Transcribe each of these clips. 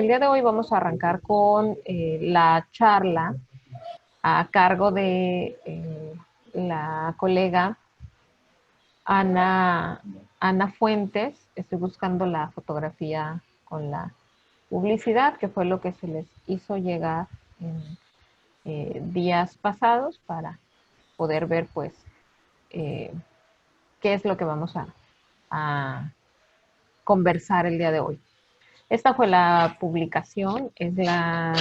el día de hoy vamos a arrancar con la charla a cargo de la colega Ana Fuentes. Estoy buscando la fotografía con la publicidad, que fue lo que se les hizo llegar en días pasados para poder ver, pues, qué es lo que vamos a conversar el día de hoy. Esta fue la publicación, es la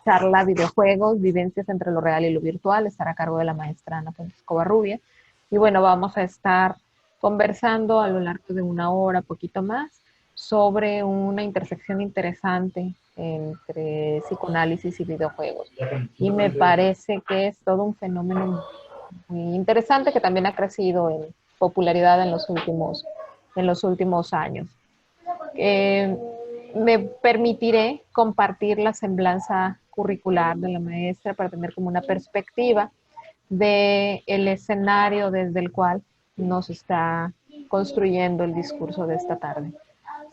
charla videojuegos, vivencias entre lo real y lo virtual, estará a cargo de la maestra Ana Fuentes Covarrubia. Y bueno, vamos a estar conversando a lo largo de una hora, poquito más, sobre una intersección interesante entre psicoanálisis y videojuegos. Y me parece que es todo un fenómeno muy interesante que también ha crecido en popularidad en los últimos años. Me permitiré compartir la semblanza curricular de la maestra para tener como una perspectiva del escenario desde el cual nos está construyendo el discurso de esta tarde.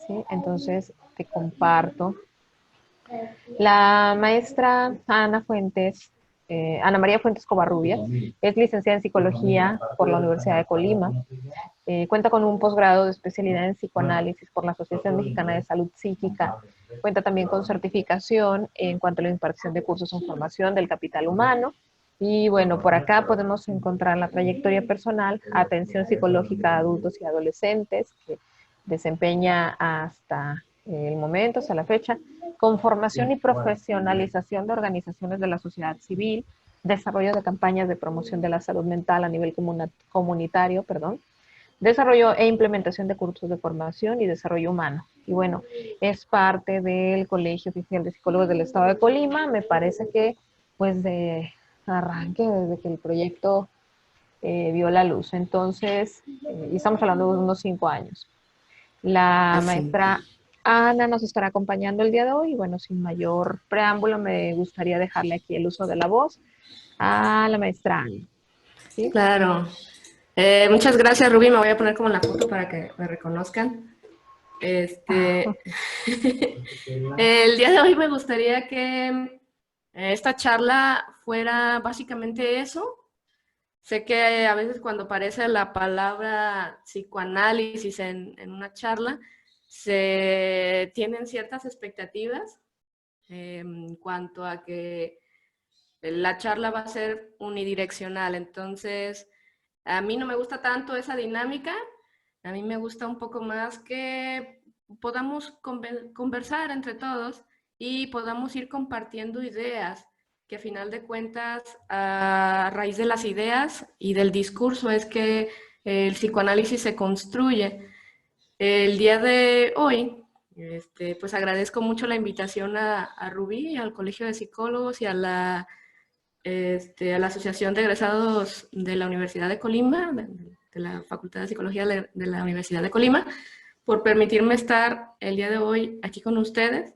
¿Sí? Entonces, te comparto. La maestra Ana María Fuentes Covarrubias, es licenciada en Psicología por la Universidad de Colima. Cuenta con un posgrado de especialidad en psicoanálisis por la Asociación Mexicana de Salud Psíquica. Cuenta también con certificación en cuanto a la impartición de cursos en formación del capital humano. Y bueno, por acá podemos encontrar la trayectoria personal, atención psicológica a adultos y adolescentes, que desempeña hasta el momento, hasta la fecha, con formación y profesionalización de organizaciones de la sociedad civil, desarrollo de campañas de promoción de la salud mental a nivel comunitario, desarrollo e implementación de cursos de formación y desarrollo humano. Y bueno, es parte del Colegio Oficial de Psicólogos del Estado de Colima. Me parece que, pues, de arranque, desde que el proyecto vio la luz. Entonces, y estamos hablando de unos 5 años. La Así. maestra Ana nos estará acompañando el día de hoy. Y bueno, sin mayor preámbulo, me gustaría dejarle aquí el uso de la voz a la maestra Ana. ¿Sí? Claro. Muchas gracias, Rubí. Me voy a poner como en la foto para que me reconozcan. El día de hoy me gustaría que esta charla fuera básicamente eso. Sé que a veces cuando aparece la palabra psicoanálisis en una charla, se tienen ciertas expectativas en cuanto a que la charla va a ser unidireccional. Entonces, a mí no me gusta tanto esa dinámica. A mí me gusta un poco más que podamos conversar entre todos y podamos ir compartiendo ideas, que a final de cuentas, a raíz de las ideas y del discurso es que el psicoanálisis se construye. El día de hoy, pues agradezco mucho la invitación a Rubí, al Colegio de Psicólogos y a la Asociación de Egresados de la Universidad de Colima, de la Facultad de Psicología de la Universidad de Colima, por permitirme estar el día de hoy aquí con ustedes.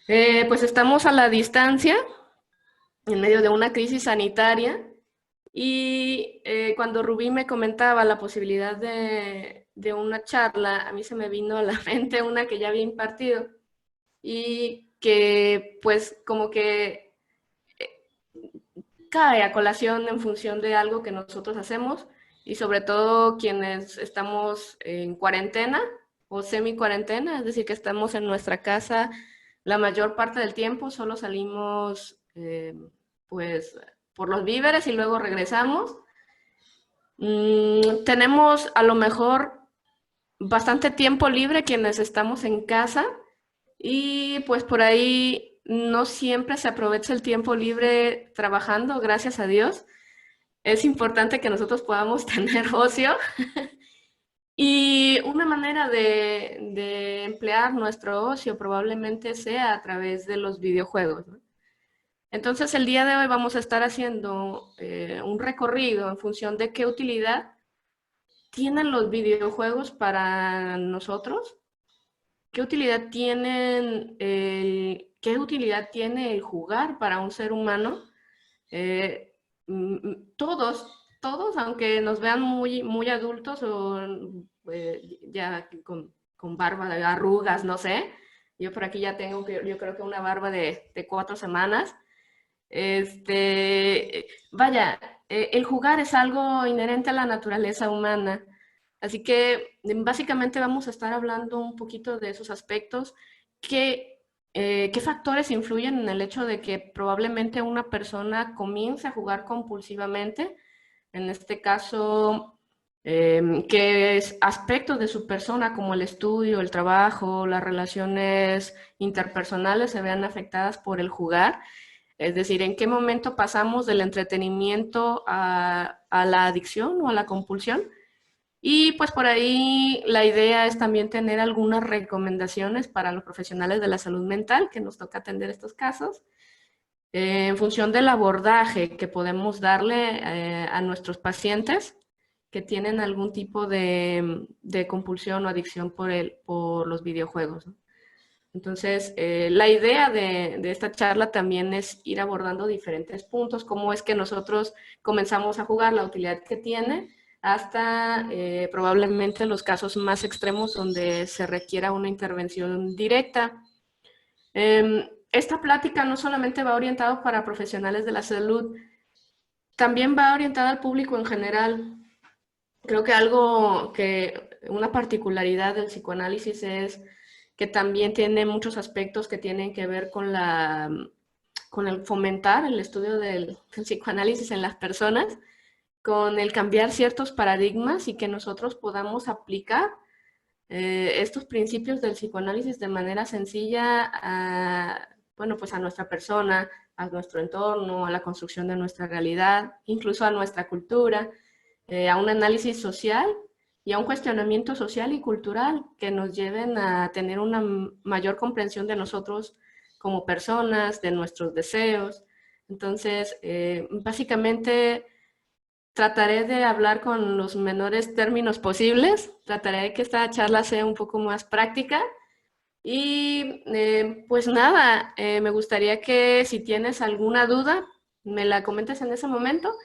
Pues estamos a la distancia, en medio de una crisis sanitaria, y cuando Rubí me comentaba la posibilidad de una charla, a mí se me vino a la mente una que ya había impartido, y que pues como que cae a colación en función de algo que nosotros hacemos y sobre todo quienes estamos en cuarentena o semi-cuarentena, es decir, que estamos en nuestra casa la mayor parte del tiempo, solo salimos pues por los víveres y luego regresamos. Tenemos a lo mejor bastante tiempo libre quienes estamos en casa y pues por ahí no siempre se aprovecha el tiempo libre trabajando, gracias a Dios. Es importante que nosotros podamos tener ocio y una manera de emplear nuestro ocio probablemente sea a través de los videojuegos, ¿no? Entonces el día de hoy vamos a estar haciendo un recorrido en función de qué utilidad tienen los videojuegos para nosotros. ¿Qué utilidad qué utilidad tiene el jugar para un ser humano? Eh, todos, aunque nos vean muy, muy adultos o ya con barba, arrugas, no sé, Yo por aquí ya tengo, yo creo que una barba de 4 semanas. Vaya, el jugar es algo inherente a la naturaleza humana. Así que básicamente vamos a estar hablando un poquito de esos aspectos. ¿Qué factores influyen en el hecho de que probablemente una persona comience a jugar compulsivamente? En este caso, qué aspectos de su persona como el estudio, el trabajo, las relaciones interpersonales se vean afectadas por el jugar. Es decir, en qué momento pasamos del entretenimiento a la adicción o a la compulsión. Y pues por ahí la idea es también tener algunas recomendaciones para los profesionales de la salud mental que nos toca atender estos casos, en función del abordaje que podemos darle a nuestros pacientes que tienen algún tipo de compulsión o adicción por los videojuegos, ¿no? Entonces, la idea de esta charla también es ir abordando diferentes puntos, cómo es que nosotros comenzamos a jugar, la utilidad que tiene, hasta probablemente los casos más extremos donde se requiera una intervención directa. Esta plática no solamente va orientada para profesionales de la salud, también va orientada al público en general. Creo que una particularidad del psicoanálisis es que también tiene muchos aspectos que tienen que ver con el fomentar el estudio del psicoanálisis en las personas, con el cambiar ciertos paradigmas y que nosotros podamos aplicar estos principios del psicoanálisis de manera sencilla bueno, pues a nuestra persona, a nuestro entorno, a la construcción de nuestra realidad, incluso a nuestra cultura, a un análisis social y a un cuestionamiento social y cultural que nos lleven a tener una mayor comprensión de nosotros como personas, de nuestros deseos. Entonces, básicamente trataré de hablar con los menores términos posibles, trataré de que esta charla sea un poco más práctica y pues nada, me gustaría que si tienes alguna duda, me la comentes en ese momento.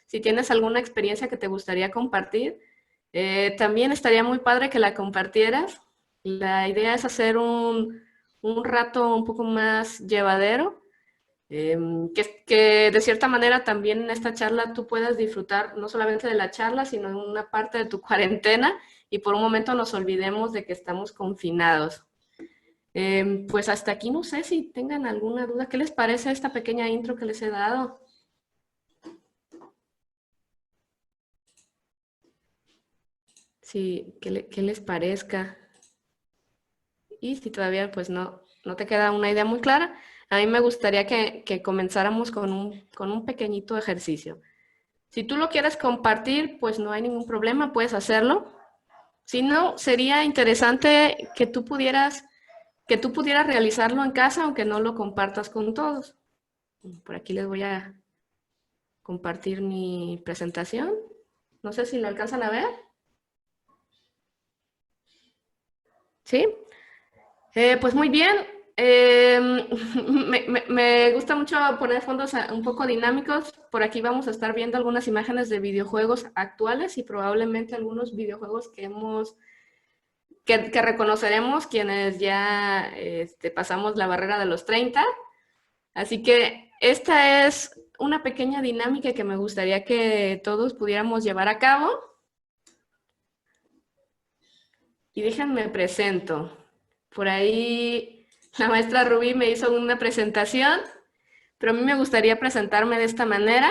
Si tienes alguna experiencia que te gustaría compartir, también estaría muy padre que la compartieras. La idea es hacer un rato un poco más llevadero, que de cierta manera también en esta charla tú puedas disfrutar no solamente de la charla, sino en una parte de tu cuarentena y por un momento nos olvidemos de que estamos confinados. Pues hasta aquí no sé si tengan alguna duda. ¿Qué les parece esta pequeña intro que les he dado? Sí, ¿qué les parezca? Y si todavía pues no te queda una idea muy clara, a mí me gustaría que comenzáramos con un pequeñito ejercicio. Si tú lo quieres compartir, pues no hay ningún problema, puedes hacerlo. Si no, sería interesante que tú pudieras realizarlo en casa, aunque no lo compartas con todos. Por aquí les voy a compartir mi presentación. No sé si lo alcanzan a ver. ¿Sí? Pues muy bien. Me gusta mucho poner fondos un poco dinámicos. Por aquí vamos a estar viendo algunas imágenes de videojuegos actuales y probablemente algunos videojuegos que reconoceremos quienes ya pasamos la barrera de los 30. Así que esta es una pequeña dinámica que me gustaría que todos pudiéramos llevar a cabo. Y déjenme presento. Por ahí la maestra Rubí me hizo una presentación, pero a mí me gustaría presentarme de esta manera.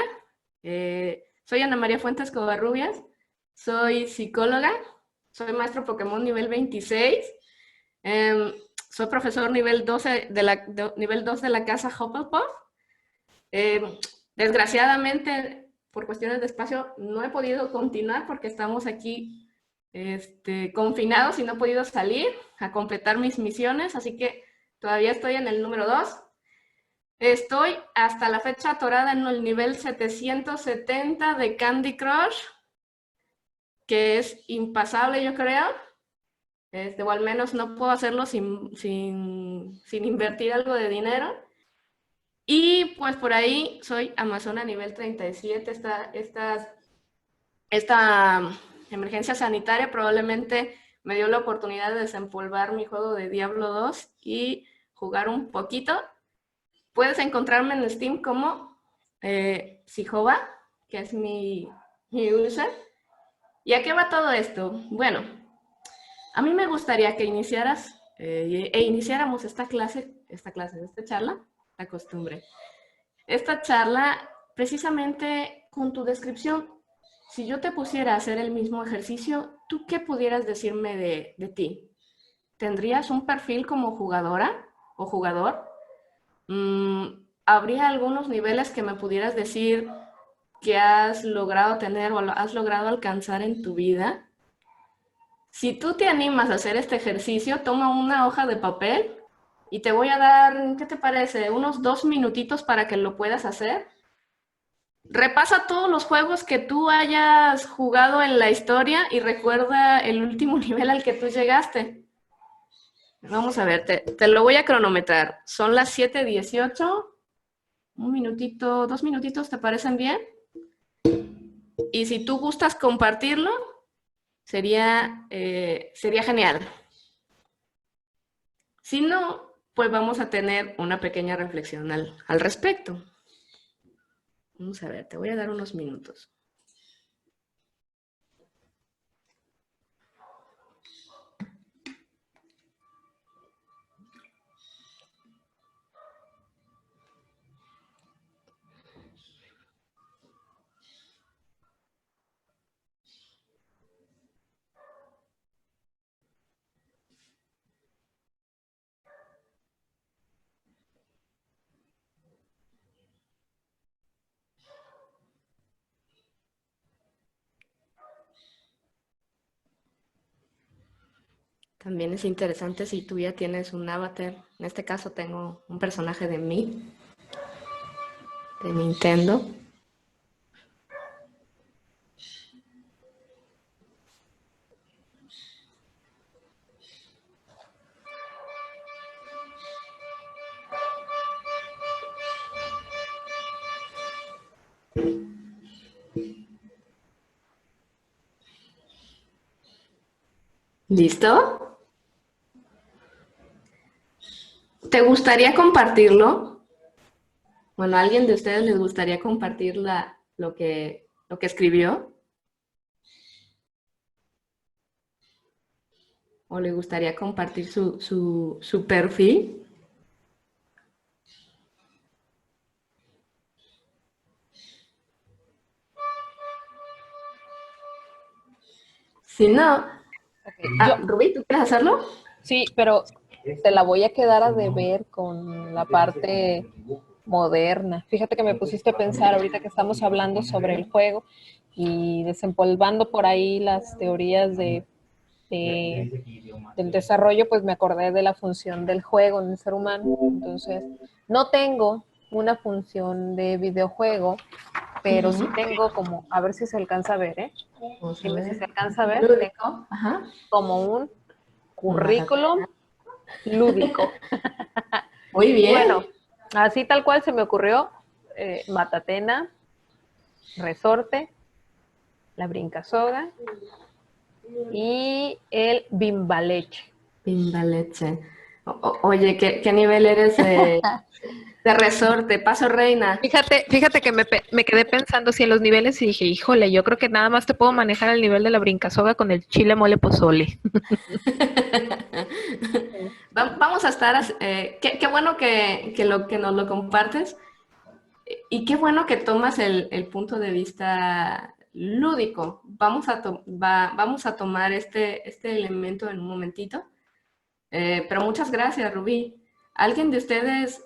Soy Ana María Fuentes Covarrubias, soy psicóloga, soy maestro Pokémon nivel 26, soy profesor nivel 12 nivel 2 de la casa Hufflepuff. Desgraciadamente, por cuestiones de espacio, no he podido continuar porque estamos aquí confinados y no he podido salir a completar mis misiones, así que todavía estoy en el número 2. Estoy hasta la fecha atorada en el nivel 770 de Candy Crush, que es impasable, yo creo. O al menos no puedo hacerlo sin invertir algo de dinero. Y pues por ahí soy Amazona nivel 37. Esta emergencia sanitaria probablemente me dio la oportunidad de desempolvar mi juego de Diablo 2 y jugar un poquito. Puedes encontrarme en Steam como Psijova, que es mi user. ¿Y a qué va todo esto? Bueno, a mí me gustaría que iniciáramos esta charla, la costumbre. Esta charla precisamente con tu descripción. Si yo te pusiera a hacer el mismo ejercicio, ¿tú qué pudieras decirme de ti? ¿Tendrías un perfil como jugadora o jugador? ¿Habría algunos niveles que me pudieras decir que has logrado tener o has logrado alcanzar en tu vida? Si tú te animas a hacer este ejercicio, toma una hoja de papel y te voy a dar, ¿qué te parece? Unos 2 minutitos para que lo puedas hacer. Repasa todos los juegos que tú hayas jugado en la historia y recuerda el último nivel al que tú llegaste. Vamos a ver, te lo voy a cronometrar. Son las 7:18. Un minutito, 2 minutitos, ¿te parecen bien? Y si tú gustas compartirlo, sería genial. Si no, pues vamos a tener una pequeña reflexión al respecto. Vamos a ver, te voy a dar unos minutos. También es interesante si tú ya tienes un avatar. En este caso tengo un personaje de Nintendo. ¿Listo? ¿Te gustaría compartirlo? Bueno, ¿a alguien de ustedes les gustaría compartir lo que escribió? ¿O le gustaría compartir su perfil? Si no, Okay, Rubí, ¿tú quieres hacerlo? sí, pero te la voy a quedar a deber con la parte moderna. Fíjate que me pusiste a pensar ahorita que estamos hablando sobre el juego y desempolvando por ahí las teorías del desarrollo, pues me acordé de la función del juego en el ser humano. Entonces, no tengo una función de videojuego, pero sí tengo como, a ver si se alcanza a ver, ¿eh? Dime si se alcanza a ver, tengo como un currículum lúdico. Muy Y bien. bueno, así tal cual se me ocurrió, Matatena, Resorte, la Brincasoga y el Bimbaleche. Pimbaleche. Oye, ¿qué nivel eres de resorte? Paso reina. Fíjate que me quedé pensando si en los niveles y dije, híjole, yo creo que nada más te puedo manejar el nivel de la Brincasoga con el chile mole pozole. Vamos a estar, qué bueno que nos lo compartes y qué bueno que tomas el punto de vista lúdico. Vamos a tomar este elemento en un momentito. Pero muchas gracias, Rubí. ¿Alguien de ustedes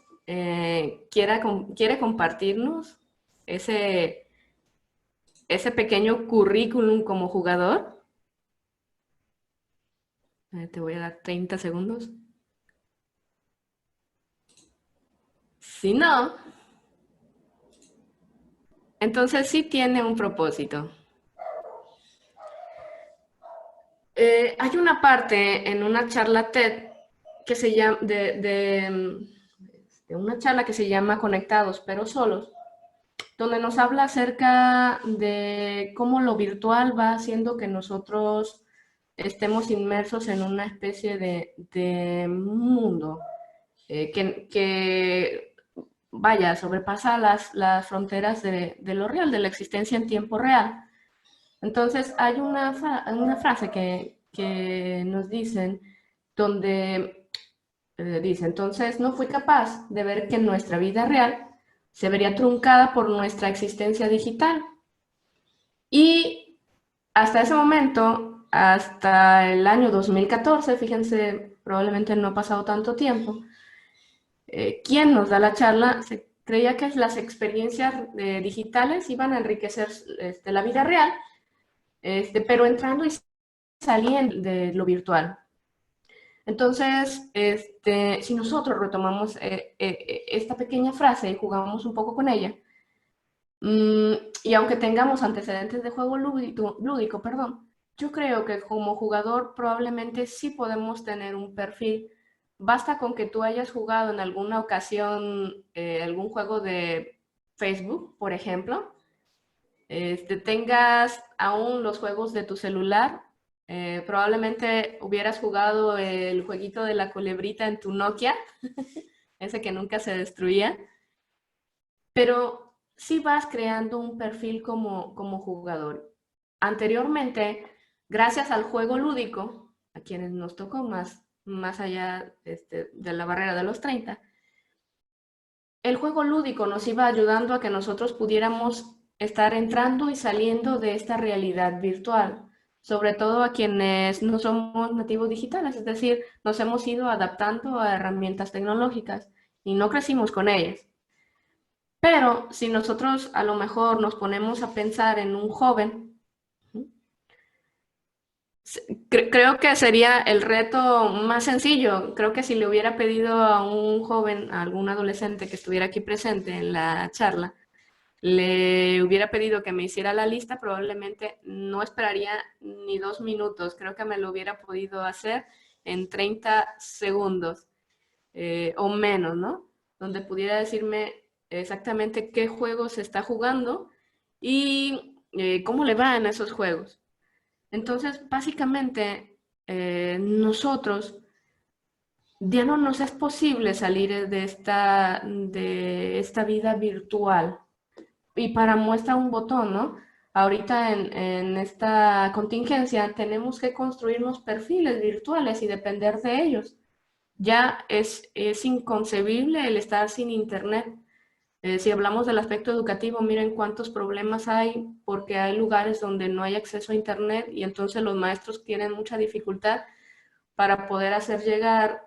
quiere compartirnos ese pequeño currículum como jugador? Te voy a dar 30 segundos. Si no, entonces sí tiene un propósito. Hay una parte en una charla TED que se llama de una charla que se llama Conectados pero solos, donde nos habla acerca de cómo lo virtual va haciendo que nosotros estemos inmersos en una especie de mundo que, vaya, sobrepasa las fronteras de lo real, de la existencia en tiempo real. Entonces, hay una frase que nos dicen donde dice, entonces no fui capaz de ver que nuestra vida real se vería truncada por nuestra existencia digital. Y hasta ese momento, hasta el año 2014, fíjense, probablemente no ha pasado tanto tiempo, quien nos da la charla se creía que las experiencias digitales iban a enriquecer la vida real, pero entrando y saliendo de lo virtual. Entonces, si nosotros retomamos esta pequeña frase y jugamos un poco con ella, y aunque tengamos antecedentes de juego lúdico, perdón, yo creo que como jugador probablemente sí podemos tener un perfil. Basta con que tú hayas jugado en alguna ocasión algún juego de Facebook, por ejemplo, tengas aún los juegos de tu celular, probablemente hubieras jugado el jueguito de la culebrita en tu Nokia, ese que nunca se destruía, pero sí vas creando un perfil como jugador. Anteriormente, gracias al juego lúdico, a quienes nos tocó más allá de la barrera de los 30, el juego lúdico nos iba ayudando a que nosotros pudiéramos estar entrando y saliendo de esta realidad virtual, sobre todo a quienes no somos nativos digitales, es decir, nos hemos ido adaptando a herramientas tecnológicas y no crecimos con ellas. Pero si nosotros a lo mejor nos ponemos a pensar en un joven, creo que sería el reto más sencillo. Creo que si le hubiera pedido a un joven, a algún adolescente que estuviera aquí presente en la charla, le hubiera pedido que me hiciera la lista, probablemente no esperaría ni 2 minutos. Creo que me lo hubiera podido hacer en 30 segundos o menos, ¿no? Donde pudiera decirme exactamente qué juego se está jugando y cómo le va en esos juegos. Entonces, básicamente, nosotros ya no nos es posible salir de esta vida virtual. Y para muestra un botón, ¿no? Ahorita en esta contingencia tenemos que construirnos perfiles virtuales y depender de ellos. Ya es inconcebible el estar sin internet. Si hablamos del aspecto educativo, miren cuántos problemas hay porque hay lugares donde no hay acceso a internet y entonces los maestros tienen mucha dificultad para poder hacer llegar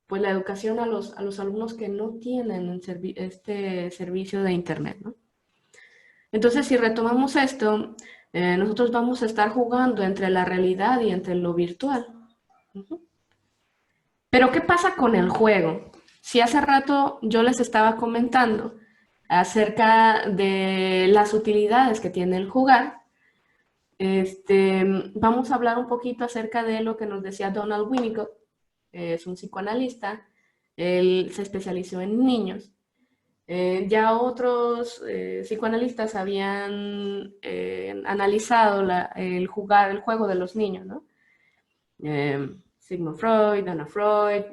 pues la educación a los alumnos que no tienen este servicio de internet, ¿no? Entonces, si retomamos esto, nosotros vamos a estar jugando entre la realidad y entre lo virtual. Pero, ¿qué pasa con el juego? Si hace rato yo les estaba comentando acerca de las utilidades que tiene el jugar, vamos a hablar un poquito acerca de lo que nos decía Donald Winnicott, es un psicoanalista, él se especializó en niños. Ya otros psicoanalistas habían analizado el juego de los niños, ¿no? Sigmund Freud, Anna Freud,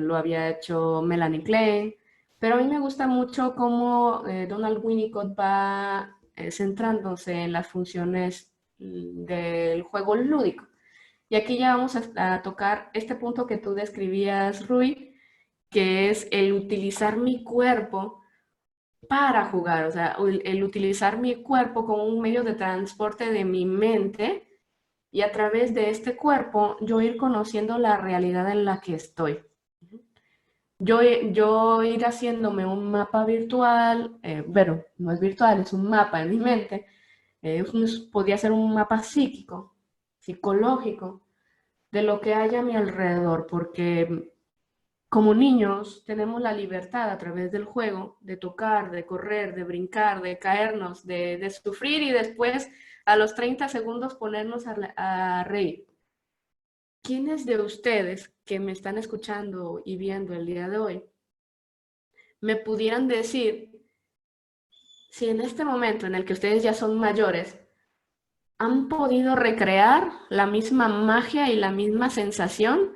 lo había hecho Melanie Klein, pero a mí me gusta mucho cómo Donald Winnicott va centrándose en las funciones del juego lúdico. Y aquí ya vamos a tocar este punto que tú describías, Rui, que es el utilizar mi cuerpo para jugar, o sea, el utilizar mi cuerpo como un medio de transporte de mi mente y a través de este cuerpo yo ir conociendo la realidad en la que estoy. Yo ir haciéndome un mapa virtual, bueno, no es virtual, es un mapa en mi mente, podría ser un mapa psíquico, psicológico, de lo que hay a mi alrededor, porque como niños tenemos la libertad a través del juego de tocar, de correr, de brincar, de caernos, de sufrir y después a los 30 segundos ponernos a reír. ¿Quiénes de ustedes que me están escuchando y viendo el día de hoy me pudieran decir si en este momento en el que ustedes ya son mayores han podido recrear la misma magia y la misma sensación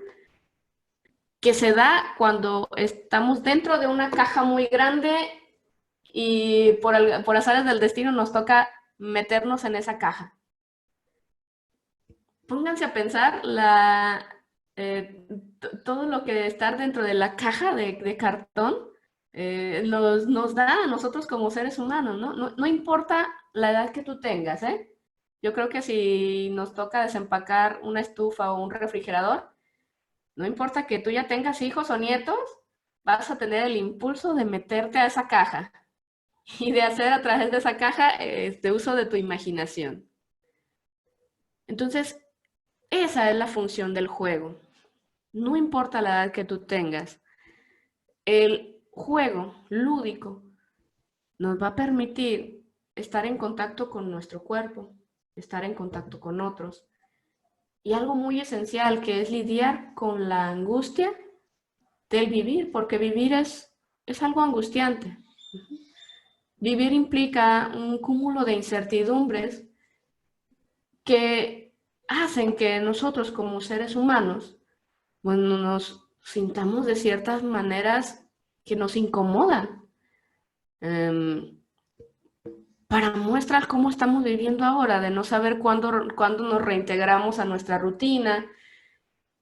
que se da cuando estamos dentro de una caja muy grande y por azares del destino nos toca meternos en esa caja. Pónganse a pensar todo lo que estar dentro de la caja de cartón nos da a nosotros como seres humanos, ¿no? No importa la edad que tú tengas, ¿eh? Yo creo que si nos toca desempacar una estufa o un refrigerador, no importa que tú ya tengas hijos o nietos, vas a tener el impulso de meterte a esa caja y de hacer a través de esa caja este uso de tu imaginación. Entonces, esa es la función del juego. No importa la edad que tú tengas, el juego lúdico nos va a permitir estar en contacto con nuestro cuerpo, estar en contacto con otros. Y algo muy esencial que es lidiar con la angustia del vivir, porque vivir es algo angustiante. Vivir implica un cúmulo de incertidumbres que hacen que nosotros como seres humanos, bueno, nos sintamos de ciertas maneras que nos incomodan. Para muestras cómo estamos viviendo ahora, de no saber cuándo nos reintegramos a nuestra rutina,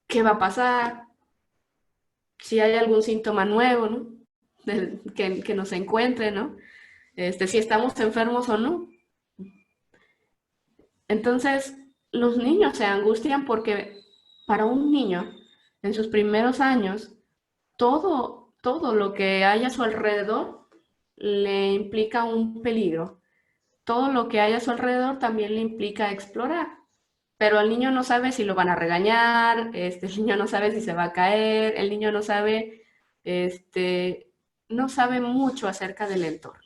qué va a pasar, si hay algún síntoma nuevo, ¿no? Que nos encuentre, ¿no? Si estamos enfermos o no. Entonces, los niños se angustian porque para un niño, en sus primeros años, todo lo que hay a su alrededor le implica un peligro. Todo lo que hay a su alrededor también le implica explorar. Pero el niño no sabe si lo van a regañar, el niño no sabe si se va a caer, el niño no sabe, no sabe mucho acerca del entorno.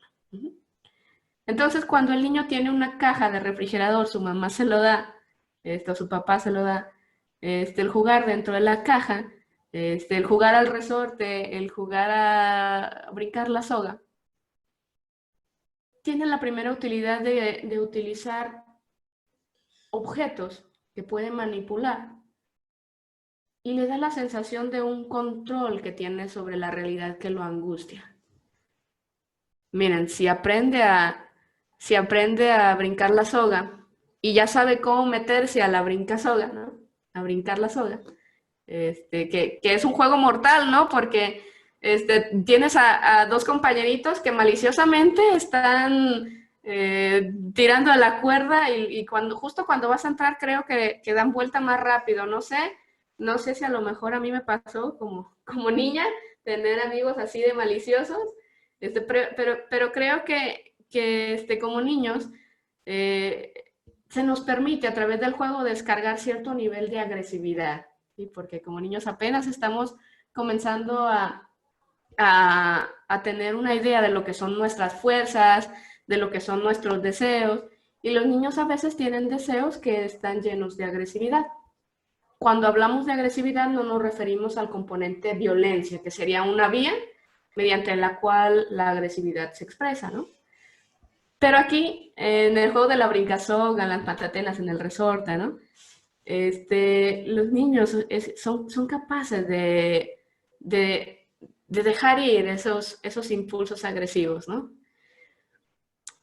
Entonces, cuando el niño tiene una caja de refrigerador, su mamá se lo da, su papá se lo da, el jugar dentro de la caja, el jugar al resorte, el jugar a brincar la soga, tiene la primera utilidad de utilizar objetos que puede manipular y le da la sensación de un control que tiene sobre la realidad que lo angustia. Miren, si aprende a brincar la soga y ya sabe cómo meterse a la brincasoga, ¿no? A brincar la soga, que es un juego mortal, ¿no? Porque tienes a dos compañeritos que maliciosamente están tirando a la cuerda y justo cuando vas a entrar creo que dan vuelta más rápido, no sé si a lo mejor a mí me pasó como niña tener amigos así de maliciosos, pero creo que como niños se nos permite a través del juego descargar cierto nivel de agresividad, ¿sí? Porque como niños apenas estamos comenzando a tener una idea de lo que son nuestras fuerzas, de lo que son nuestros deseos, y los niños a veces tienen deseos que están llenos de agresividad. Cuando hablamos de agresividad no nos referimos al componente violencia, que sería una vía mediante la cual la agresividad se expresa, ¿no? Pero aquí, en el juego de la brincasoga, en las patatenas, en el resorte, ¿no? Los niños son capaces de dejar ir esos impulsos agresivos, ¿no?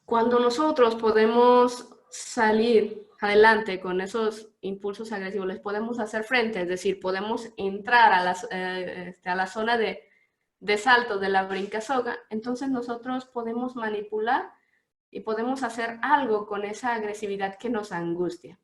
Cuando nosotros podemos salir adelante con esos impulsos agresivos, les podemos hacer frente, es decir, podemos entrar a la zona de salto de la brincasoga, entonces nosotros podemos manipular y podemos hacer algo con esa agresividad que nos angustia.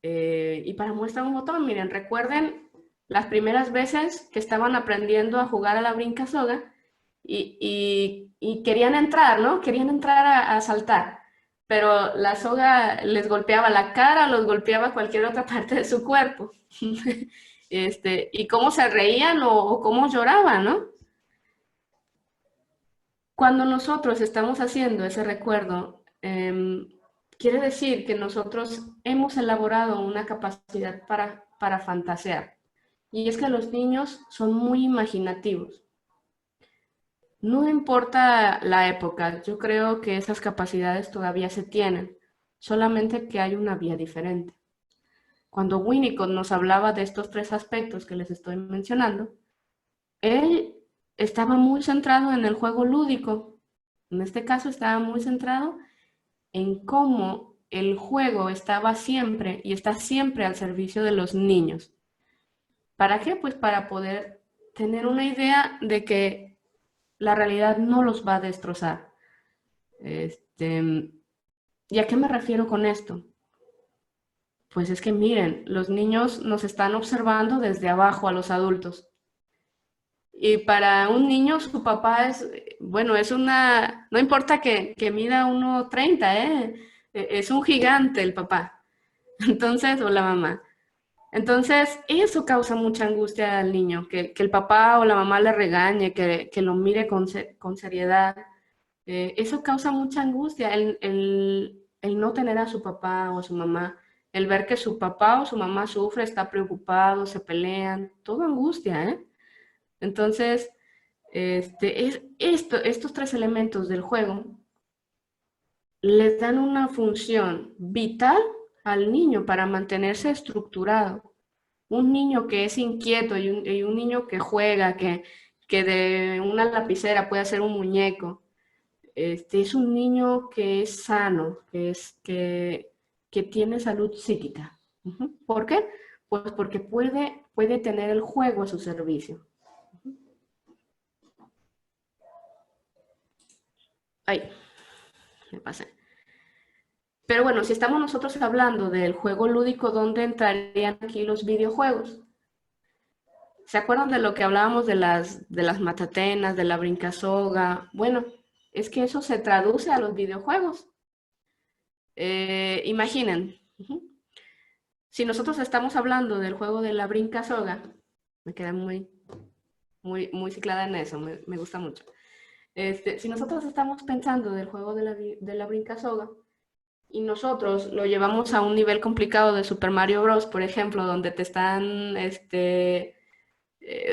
Y para muestra un botón, miren, recuerden las primeras veces que estaban aprendiendo a jugar a la brincasoga y querían entrar, ¿no? Querían entrar a saltar, pero la soga les golpeaba la cara, los golpeaba cualquier otra parte de su cuerpo. Y cómo se reían o cómo lloraban, ¿no? Cuando nosotros estamos haciendo ese recuerdo, quiere decir que nosotros hemos elaborado una capacidad para fantasear. Y es que los niños son muy imaginativos. No importa la época, yo creo que esas capacidades todavía se tienen. solamente que hay una vía diferente. Cuando Winnicott nos hablaba de estos 3 aspectos que les estoy mencionando, él estaba muy centrado en el juego lúdico. En este caso estaba muy centrado en cómo el juego estaba siempre y está siempre al servicio de los niños. ¿Para qué? Pues para poder tener una idea de que la realidad no los va a destrozar. ¿Y a qué me refiero con esto? Pues es que miren, los niños nos están observando desde abajo a los adultos. Y para un niño su papá es, bueno, es una, no importa que mida 1,30, es un gigante el papá. Entonces, o la mamá. Entonces, eso causa mucha angustia al niño, que el papá o la mamá le regañe, que lo mire con seriedad. Eso causa mucha angustia, el no tener a su papá o a su mamá, el ver que su papá o su mamá sufre, está preocupado, se pelean, todo angustia, ¿eh? Entonces, estos 3 elementos del juego les dan una función vital al niño para mantenerse estructurado. Un niño que es inquieto y un niño que juega, que de una lapicera puede hacer un muñeco, es un niño que es sano, que tiene salud psíquica. ¿Por qué? Pues porque puede tener el juego a su servicio. Ay, me pasé. Pero bueno, si estamos nosotros hablando del juego lúdico, ¿dónde entrarían aquí los videojuegos? ¿Se acuerdan de lo que hablábamos de las matatenas, de la brincasoga? Bueno, es que eso se traduce a los videojuegos. Imaginen, si nosotros estamos hablando del juego de la brincasoga, me quedé muy ciclada en eso, me gusta mucho. Si nosotros estamos pensando del juego de la brincasoga, y nosotros lo llevamos a un nivel complicado de Super Mario Bros., por ejemplo, donde te están,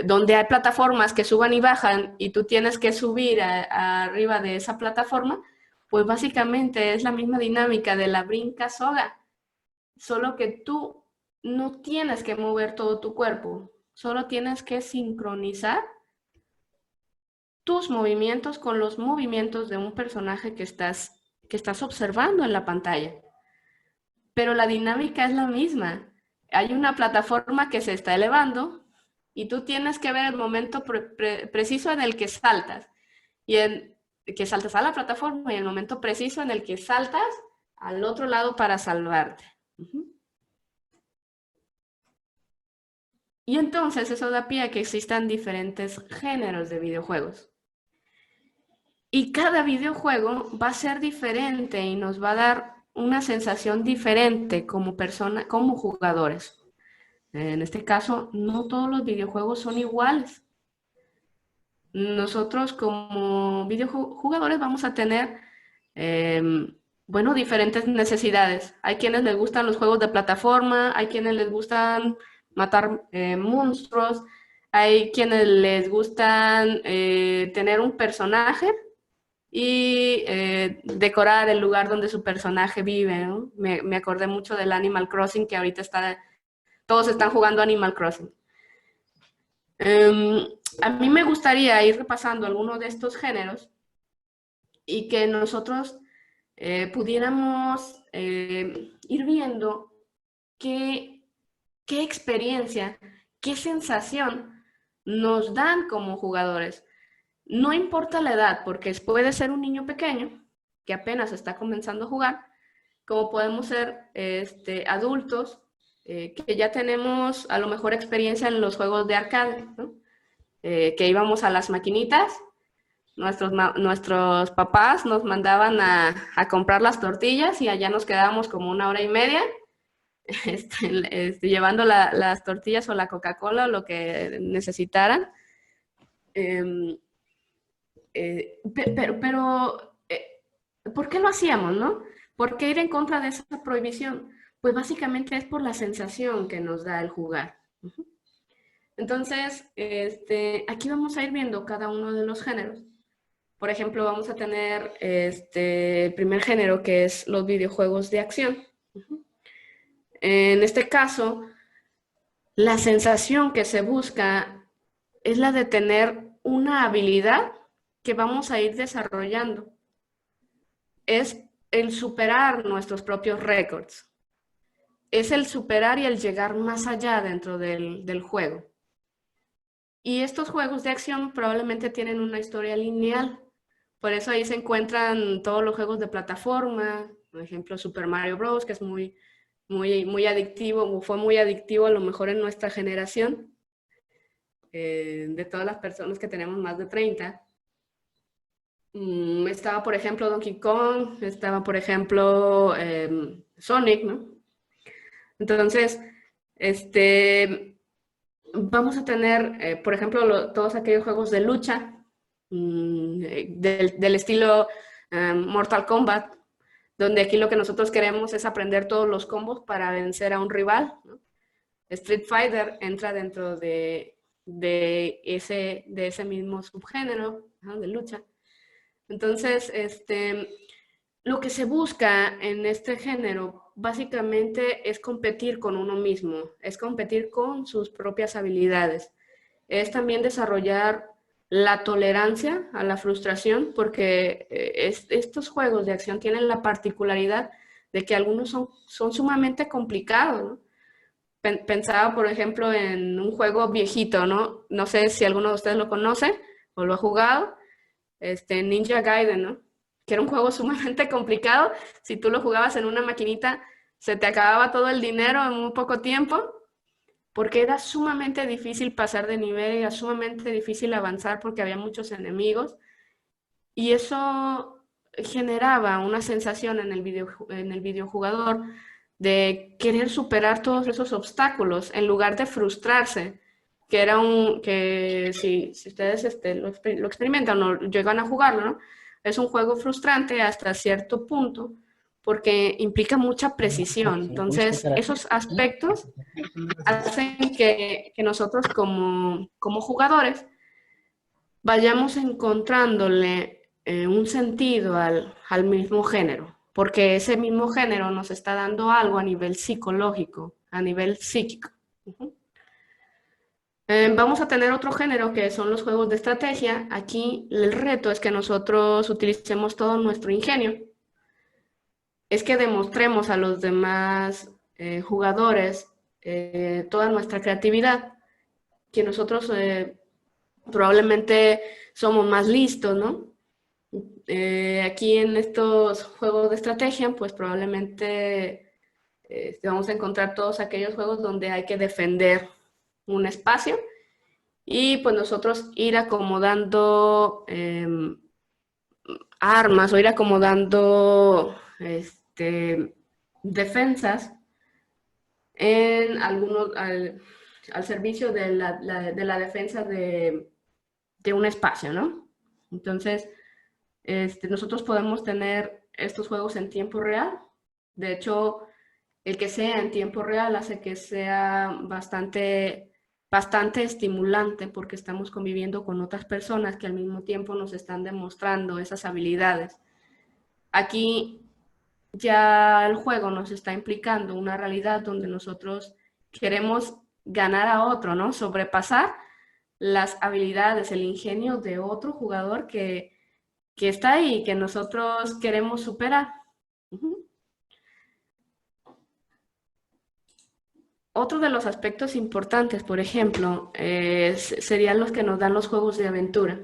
donde hay plataformas que suban y bajan y tú tienes que subir arriba de esa plataforma, pues básicamente es la misma dinámica de la brincasoga, solo que tú no tienes que mover todo tu cuerpo, solo tienes que sincronizar tus movimientos con los movimientos de un personaje que estás observando en la pantalla. Pero la dinámica es la misma. Hay una plataforma que se está elevando y tú tienes que ver el momento preciso en el que saltas. Que saltas a la plataforma y el momento preciso en el que saltas al otro lado para salvarte. Y entonces eso da pie a que existan diferentes géneros de videojuegos. Y cada videojuego va a ser diferente y nos va a dar una sensación diferente como persona, como jugadores. En este caso, no todos los videojuegos son iguales. Nosotros como videojugadores vamos a tener, bueno, diferentes necesidades. Hay quienes les gustan los juegos de plataforma, hay quienes les gustan matar monstruos, hay quienes les gustan tener un personaje y decorar el lugar donde su personaje vive, ¿no? Me acordé mucho del Animal Crossing, que ahorita todos están jugando Animal Crossing. A mí me gustaría ir repasando algunos de estos géneros y que nosotros pudiéramos ir viendo qué experiencia, qué sensación nos dan como jugadores. No importa la edad, porque puede ser un niño pequeño que apenas está comenzando a jugar, como podemos ser adultos que ya tenemos a lo mejor experiencia en los juegos de arcade, ¿no? Que íbamos a las maquinitas, nuestros papás nos mandaban a comprar las tortillas y allá nos quedábamos como 1 hora y media llevando las tortillas o la Coca-Cola o lo que necesitaran. Pero ¿por qué lo hacíamos, no? ¿Por qué ir en contra de esa prohibición? Pues básicamente es por la sensación que nos da el jugar. Entonces, aquí vamos a ir viendo cada uno de los géneros Por ejemplo, vamos a tener el primer género, que es los videojuegos de acción. En este caso, la sensación que se busca es la de tener una habilidad que vamos a ir desarrollando. Es el superar nuestros propios récords. Es el superar y el llegar más allá dentro del juego. Y estos juegos de acción probablemente tienen una historia lineal. Por eso ahí se encuentran todos los juegos de plataforma, por ejemplo Super Mario Bros., que es muy adictivo, o fue muy adictivo a lo mejor en nuestra generación, de todas las personas que tenemos más de 30. Estaba, por ejemplo, Donkey Kong, estaba, por ejemplo, Sonic, ¿no? Entonces, vamos a tener, por ejemplo, todos aquellos juegos de lucha, del estilo Mortal Kombat, donde aquí lo que nosotros queremos es aprender todos los combos para vencer a un rival, ¿no? Street Fighter entra dentro de ese mismo subgénero, ¿no?, de lucha. Entonces, lo que se busca en este género básicamente es competir con uno mismo, es competir con sus propias habilidades, es también desarrollar la tolerancia a la frustración, porque estos juegos de acción tienen la particularidad de que algunos son sumamente complicados, ¿no? Pensaba, por ejemplo, en un juego viejito, ¿no? No sé si alguno de ustedes lo conoce o lo ha jugado, Ninja Gaiden, ¿no? Que era un juego sumamente complicado. Si tú lo jugabas en una maquinita, se te acababa todo el dinero en muy poco tiempo, porque era sumamente difícil pasar de nivel, era sumamente difícil avanzar porque había muchos enemigos, y eso generaba una sensación en el videojugador de querer superar todos esos obstáculos en lugar de frustrarse, que si ustedes lo experimentan o llegan a jugarlo, ¿no? Es un juego frustrante hasta cierto punto porque implica mucha precisión. Entonces, esos aspectos hacen que nosotros como jugadores vayamos encontrándole un sentido al mismo género, porque ese mismo género nos está dando algo a nivel psicológico, a nivel psíquico. Vamos a tener otro género que son los juegos de estrategia. Aquí el reto es que nosotros utilicemos todo nuestro ingenio, es que demostremos a los demás jugadores toda nuestra creatividad, que nosotros probablemente somos más listos, ¿no? Aquí en estos juegos de estrategia, pues probablemente vamos a encontrar todos aquellos juegos donde hay que defender un espacio y pues nosotros ir acomodando armas o ir acomodando defensas en al servicio de la defensa de un espacio, ¿no? Entonces, nosotros podemos tener estos juegos en tiempo real. De hecho, el que sea en tiempo real hace que sea bastante estimulante porque estamos conviviendo con otras personas que al mismo tiempo nos están demostrando esas habilidades. Aquí ya el juego nos está implicando una realidad donde nosotros queremos ganar a otro, ¿no? Sobrepasar las habilidades, el ingenio de otro jugador que está ahí, que nosotros queremos superar. Otro de los aspectos importantes, por ejemplo, serían los que nos dan los juegos de aventura.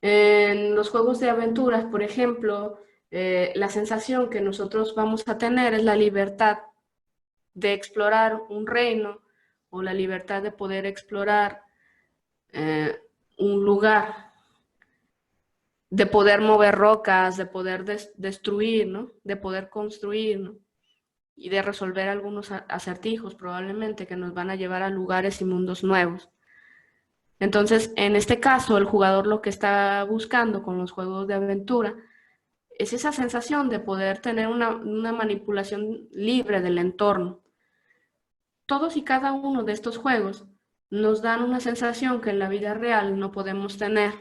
En los juegos de aventuras, por ejemplo, la sensación que nosotros vamos a tener es la libertad de explorar un reino o la libertad de poder explorar un lugar, de poder mover rocas, de poder destruir, ¿no? De poder construir, ¿no? Y de resolver algunos acertijos probablemente que nos van a llevar a lugares y mundos nuevos. Entonces, en este caso, el jugador lo que está buscando con los juegos de aventura es esa sensación de poder tener una manipulación libre del entorno. Todos y cada uno de estos juegos nos dan una sensación que en la vida real no podemos tener.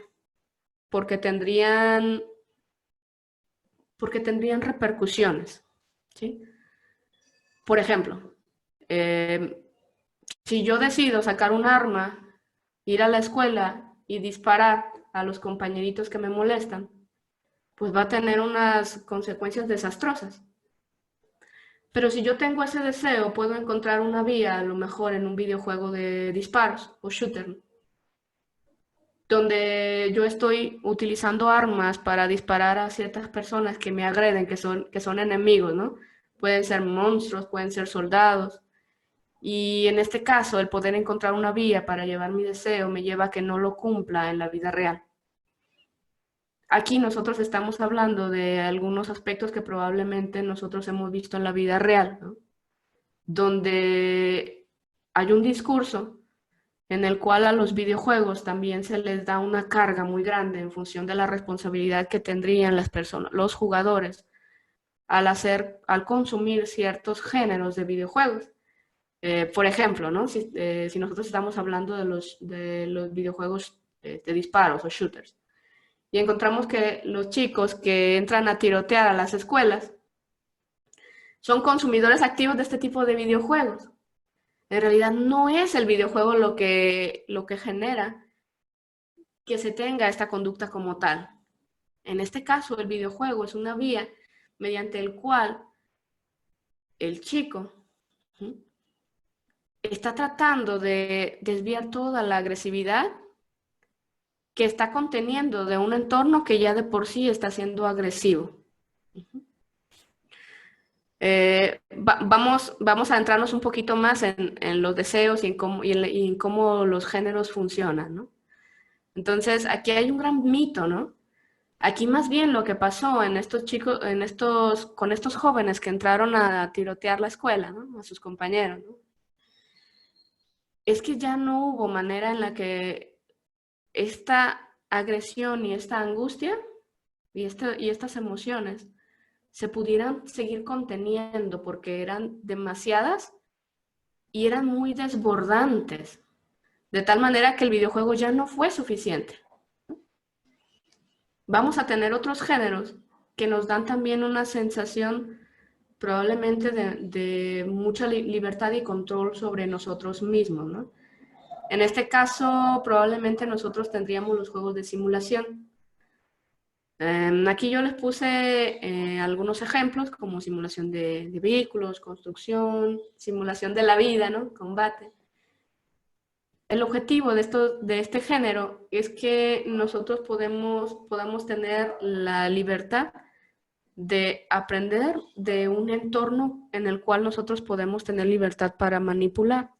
porque tendrían repercusiones, ¿sí? Por ejemplo, si yo decido sacar un arma, ir a la escuela y disparar a los compañeritos que me molestan, pues va a tener unas consecuencias desastrosas. Pero si yo tengo ese deseo, puedo encontrar una vía, a lo mejor en un videojuego de disparos o shooter, donde yo estoy utilizando armas para disparar a ciertas personas que me agreden, que son enemigos, ¿no? Pueden ser monstruos, pueden ser soldados. Y en este caso, el poder encontrar una vía para llevar mi deseo me lleva a que no lo cumpla en la vida real. Aquí nosotros estamos hablando de algunos aspectos que probablemente nosotros hemos visto en la vida real, ¿no? Donde hay un discurso en el cual a los videojuegos también se les da una carga muy grande en función de la responsabilidad que tendrían las personas, los jugadores, al consumir ciertos géneros de videojuegos. Por ejemplo, ¿no? Si nosotros estamos hablando de los videojuegos de disparos o shooters, y encontramos que los chicos que entran a tirotear a las escuelas son consumidores activos de este tipo de videojuegos. En realidad no es el videojuego lo que genera que se tenga esta conducta como tal. En este caso, el videojuego es una vía mediante el cual el chico está tratando de desviar toda la agresividad que está conteniendo de un entorno que ya de por sí está siendo agresivo. Vamos a entrarnos un poquito más en los deseos y en cómo los géneros funcionan, ¿no? Entonces, aquí hay un gran mito, ¿no? Aquí más bien lo que pasó en estos chicos, con estos jóvenes que entraron a tirotear la escuela, ¿no? A sus compañeros, ¿no? Es que ya no hubo manera en la que esta agresión y esta angustia y estas emociones se pudieran seguir conteniendo porque eran demasiadas y eran muy desbordantes, de tal manera que el videojuego ya no fue suficiente. Vamos a tener otros géneros que nos dan también una sensación probablemente de mucha libertad y control sobre nosotros mismos, ¿no? En este caso, probablemente nosotros tendríamos los juegos de simulación. Aquí yo les puse algunos ejemplos como simulación de vehículos, construcción, simulación de la vida, ¿no? Combate. El objetivo de este género es que nosotros podamos tener la libertad de aprender de un entorno en el cual nosotros podemos tener libertad para manipular.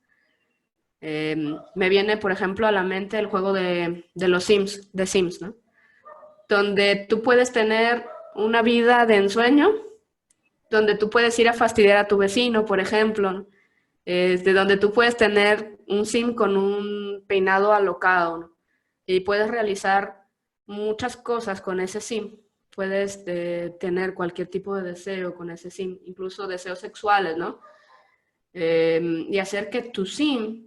Me viene, por ejemplo, a la mente el juego de los Sims, de Sims, ¿no? Donde tú puedes tener una vida de ensueño, donde tú puedes ir a fastidiar a tu vecino, por ejemplo, donde tú puedes tener un sim con un peinado alocado, ¿no? Y puedes realizar muchas cosas con ese sim. Puedes tener cualquier tipo de deseo con ese sim, incluso deseos sexuales, ¿no? Y hacer que tu sim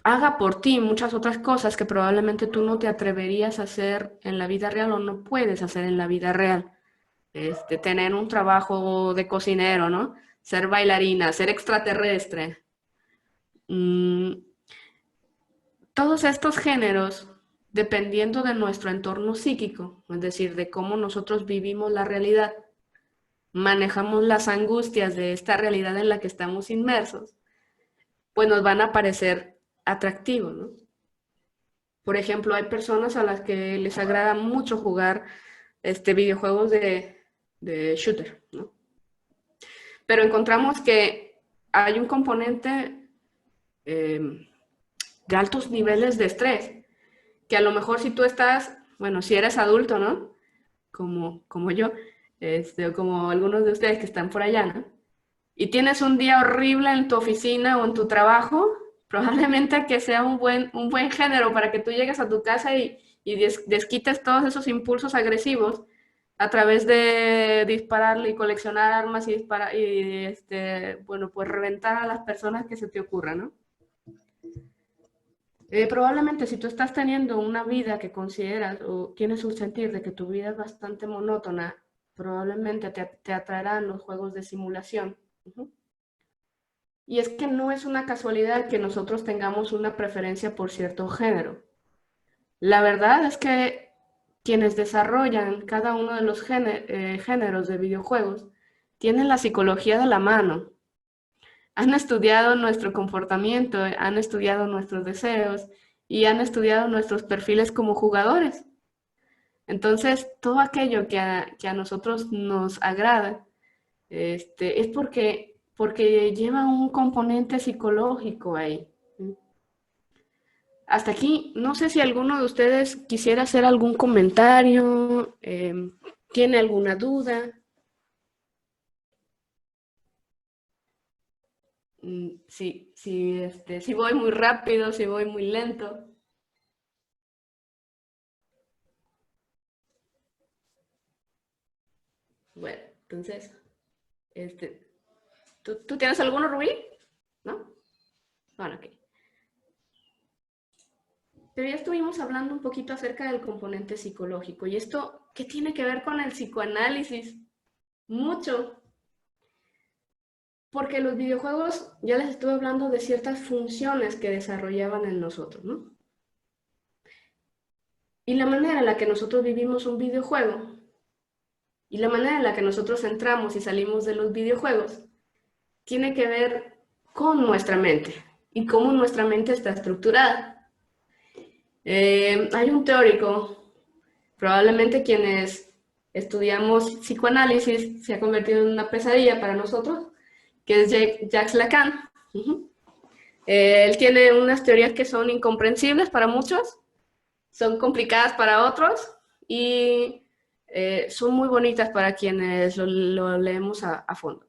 haga por ti muchas otras cosas que probablemente tú no te atreverías a hacer en la vida real o no puedes hacer en la vida real. Tener un trabajo de cocinero, ¿no? Ser bailarina, ser extraterrestre. Todos estos géneros, dependiendo de nuestro entorno psíquico, es decir, de cómo nosotros vivimos la realidad, manejamos las angustias de esta realidad en la que estamos inmersos, pues nos van a parecer atractivos, ¿no? Por ejemplo, hay personas a las que les agrada mucho jugar videojuegos de shooter, ¿no? Pero encontramos que hay un componente de altos niveles de estrés, que a lo mejor si tú estás, bueno, si eres adulto, ¿no? Como yo, o como algunos de ustedes que están por allá, ¿no? Y tienes un día horrible en tu oficina o en tu trabajo, probablemente que sea un buen género para que tú llegues a tu casa y desquites todos esos impulsos agresivos a través de disparar y coleccionar armas y disparar bueno, pues reventar a las personas que se te ocurran, ¿no? Probablemente si tú estás teniendo una vida que consideras o tienes un sentir de que tu vida es bastante monótona, probablemente te atraerán los juegos de simulación. Y es que no es una casualidad que nosotros tengamos una preferencia por cierto género. La verdad es que quienes desarrollan cada uno de los géneros de videojuegos tienen la psicología de la mano. Han estudiado nuestro comportamiento, han estudiado nuestros deseos y han estudiado nuestros perfiles como jugadores. Entonces, todo aquello que a nosotros nos agrada es porque lleva un componente psicológico ahí. Hasta aquí, no sé si alguno de ustedes quisiera hacer algún comentario, tiene alguna duda. Si voy muy rápido, si voy muy lento. Bueno, entonces, ¿tú tienes alguno, Rubí? ¿No? Bueno, ok. Pero ya estuvimos hablando un poquito acerca del componente psicológico. ¿Y esto qué tiene que ver con el psicoanálisis? Mucho. Porque los videojuegos, ya les estuve hablando de ciertas funciones que desarrollaban en nosotros, ¿no? Y la manera en la que nosotros vivimos un videojuego y la manera en la que nosotros entramos y salimos de los videojuegos tiene que ver con nuestra mente y cómo nuestra mente está estructurada. Hay un teórico, probablemente quienes estudiamos psicoanálisis se ha convertido en una pesadilla para nosotros, que es Jacques Lacan. Él tiene unas teorías que son incomprensibles para muchos, son complicadas para otros y son muy bonitas para quienes lo leemos a fondo.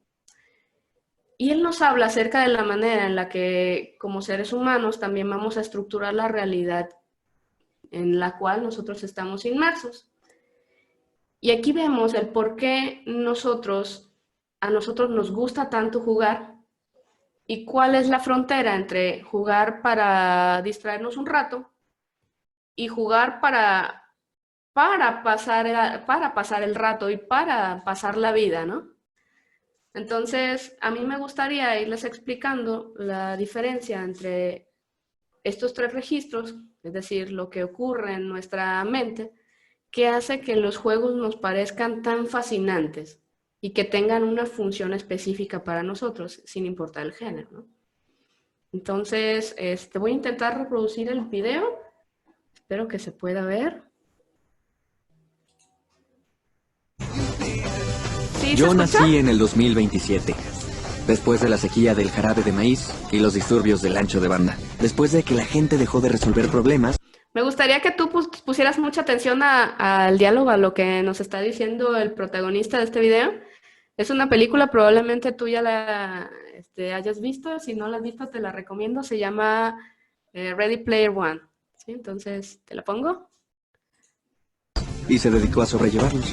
Y él nos habla acerca de la manera en la que como seres humanos también vamos a estructurar la realidad en la cual nosotros estamos inmersos. Y aquí vemos el por qué a nosotros nos gusta tanto jugar y cuál es la frontera entre jugar para distraernos un rato y jugar para pasar el rato y para pasar la vida, ¿no? Entonces, a mí me gustaría irles explicando la diferencia entre estos tres registros, es decir, lo que ocurre en nuestra mente, que hace que los juegos nos parezcan tan fascinantes y que tengan una función específica para nosotros, sin importar el género, ¿no? Entonces, voy a intentar reproducir el video. Espero que se pueda ver. ¿Sí, Yo nací en el 2027, después de la sequía del jarabe de maíz y los disturbios del ancho de banda. Después de que la gente dejó de resolver problemas. Me gustaría que tú pusieras mucha atención al diálogo, a lo que nos está diciendo el protagonista de este video. Es una película, probablemente tú ya la hayas visto. Si no la has visto, te la recomiendo. Se llama Ready Player One. ¿Sí? Entonces, ¿te la pongo? Y se dedicó a sobrellevarlos.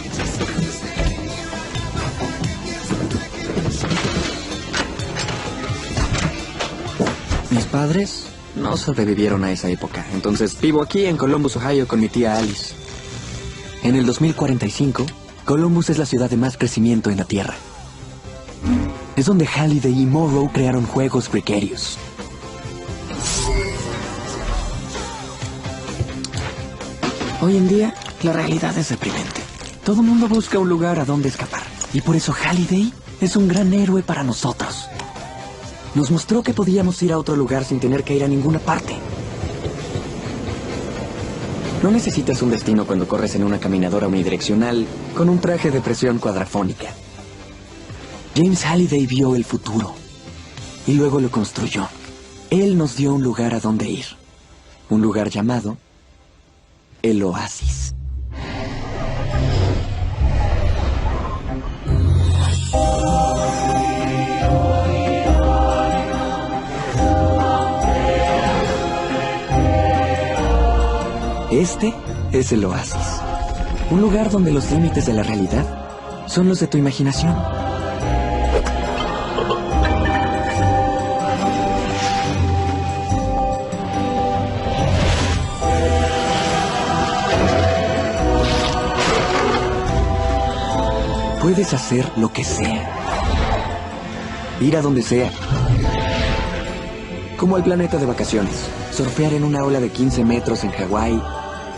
Mis padres no sobrevivieron a esa época. Entonces vivo aquí en Columbus, Ohio, con mi tía Alice. En el 2045, Columbus es la ciudad de más crecimiento en la Tierra. Es donde Halliday y Morrow crearon juegos precarios. Hoy en día, la realidad es deprimente. Todo el mundo busca un lugar a donde escapar. Y por eso Halliday es un gran héroe para nosotros. Nos mostró que podíamos ir a otro lugar sin tener que ir a ninguna parte. No necesitas un destino cuando corres en una caminadora unidireccional con un traje de presión cuadrafónica. James Halliday vio el futuro y luego lo construyó. Él nos dio un lugar a donde ir. Un lugar llamado el Oasis. Este es el Oasis. Un lugar donde los límites de la realidad son los de tu imaginación. Puedes hacer lo que sea. Ir a donde sea. Como al planeta de vacaciones. Surfear en una ola de 15 metros en Hawái.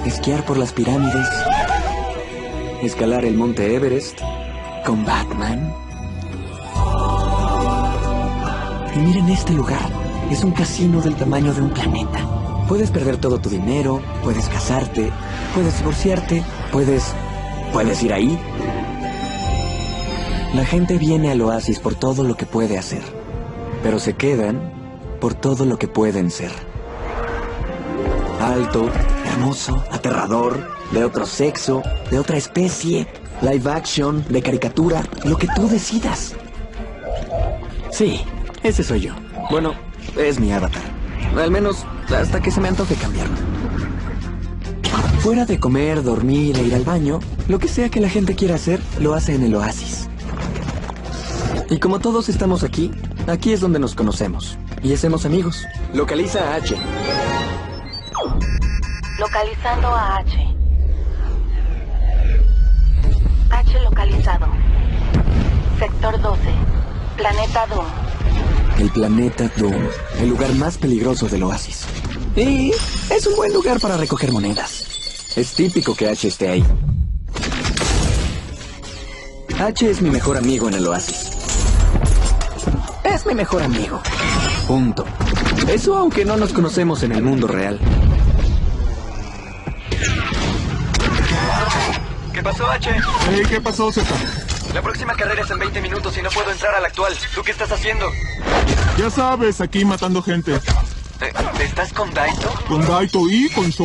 Esquiar por las pirámides. Escalar el monte Everest. Con Batman. Y miren este lugar. Es un casino del tamaño de un planeta. Puedes perder todo tu dinero. Puedes casarte. Puedes divorciarte. Puedes ir ahí. La gente viene al oasis por todo lo que puede hacer, pero se quedan por todo lo que pueden ser. Alto, hermoso, aterrador, de otro sexo, de otra especie, live action, de caricatura, lo que tú decidas. Sí, ese soy yo. Bueno, es mi avatar. Al menos hasta que se me antoje cambiarlo. Fuera de comer, dormir e ir al baño, lo que sea que la gente quiera hacer, lo hace en el oasis. Y como todos estamos aquí, aquí es donde nos conocemos. Y hacemos amigos. Localiza a H. Localizando a H. H localizado. Sector 12. Planeta Doom. El planeta Doom, el lugar más peligroso del oasis. Y es un buen lugar para recoger monedas. Es típico que H esté ahí. H es mi mejor amigo en el oasis. Es mi mejor amigo. Punto. Eso aunque no nos conocemos en el mundo real. ¿Qué pasó, H? Hey, ¿qué pasó, Z? La próxima carrera es en 20 minutos y no puedo entrar a la actual. ¿Tú qué estás haciendo? Ya sabes, aquí matando gente. ¿Estás con Daito? Con Daito y con Sho.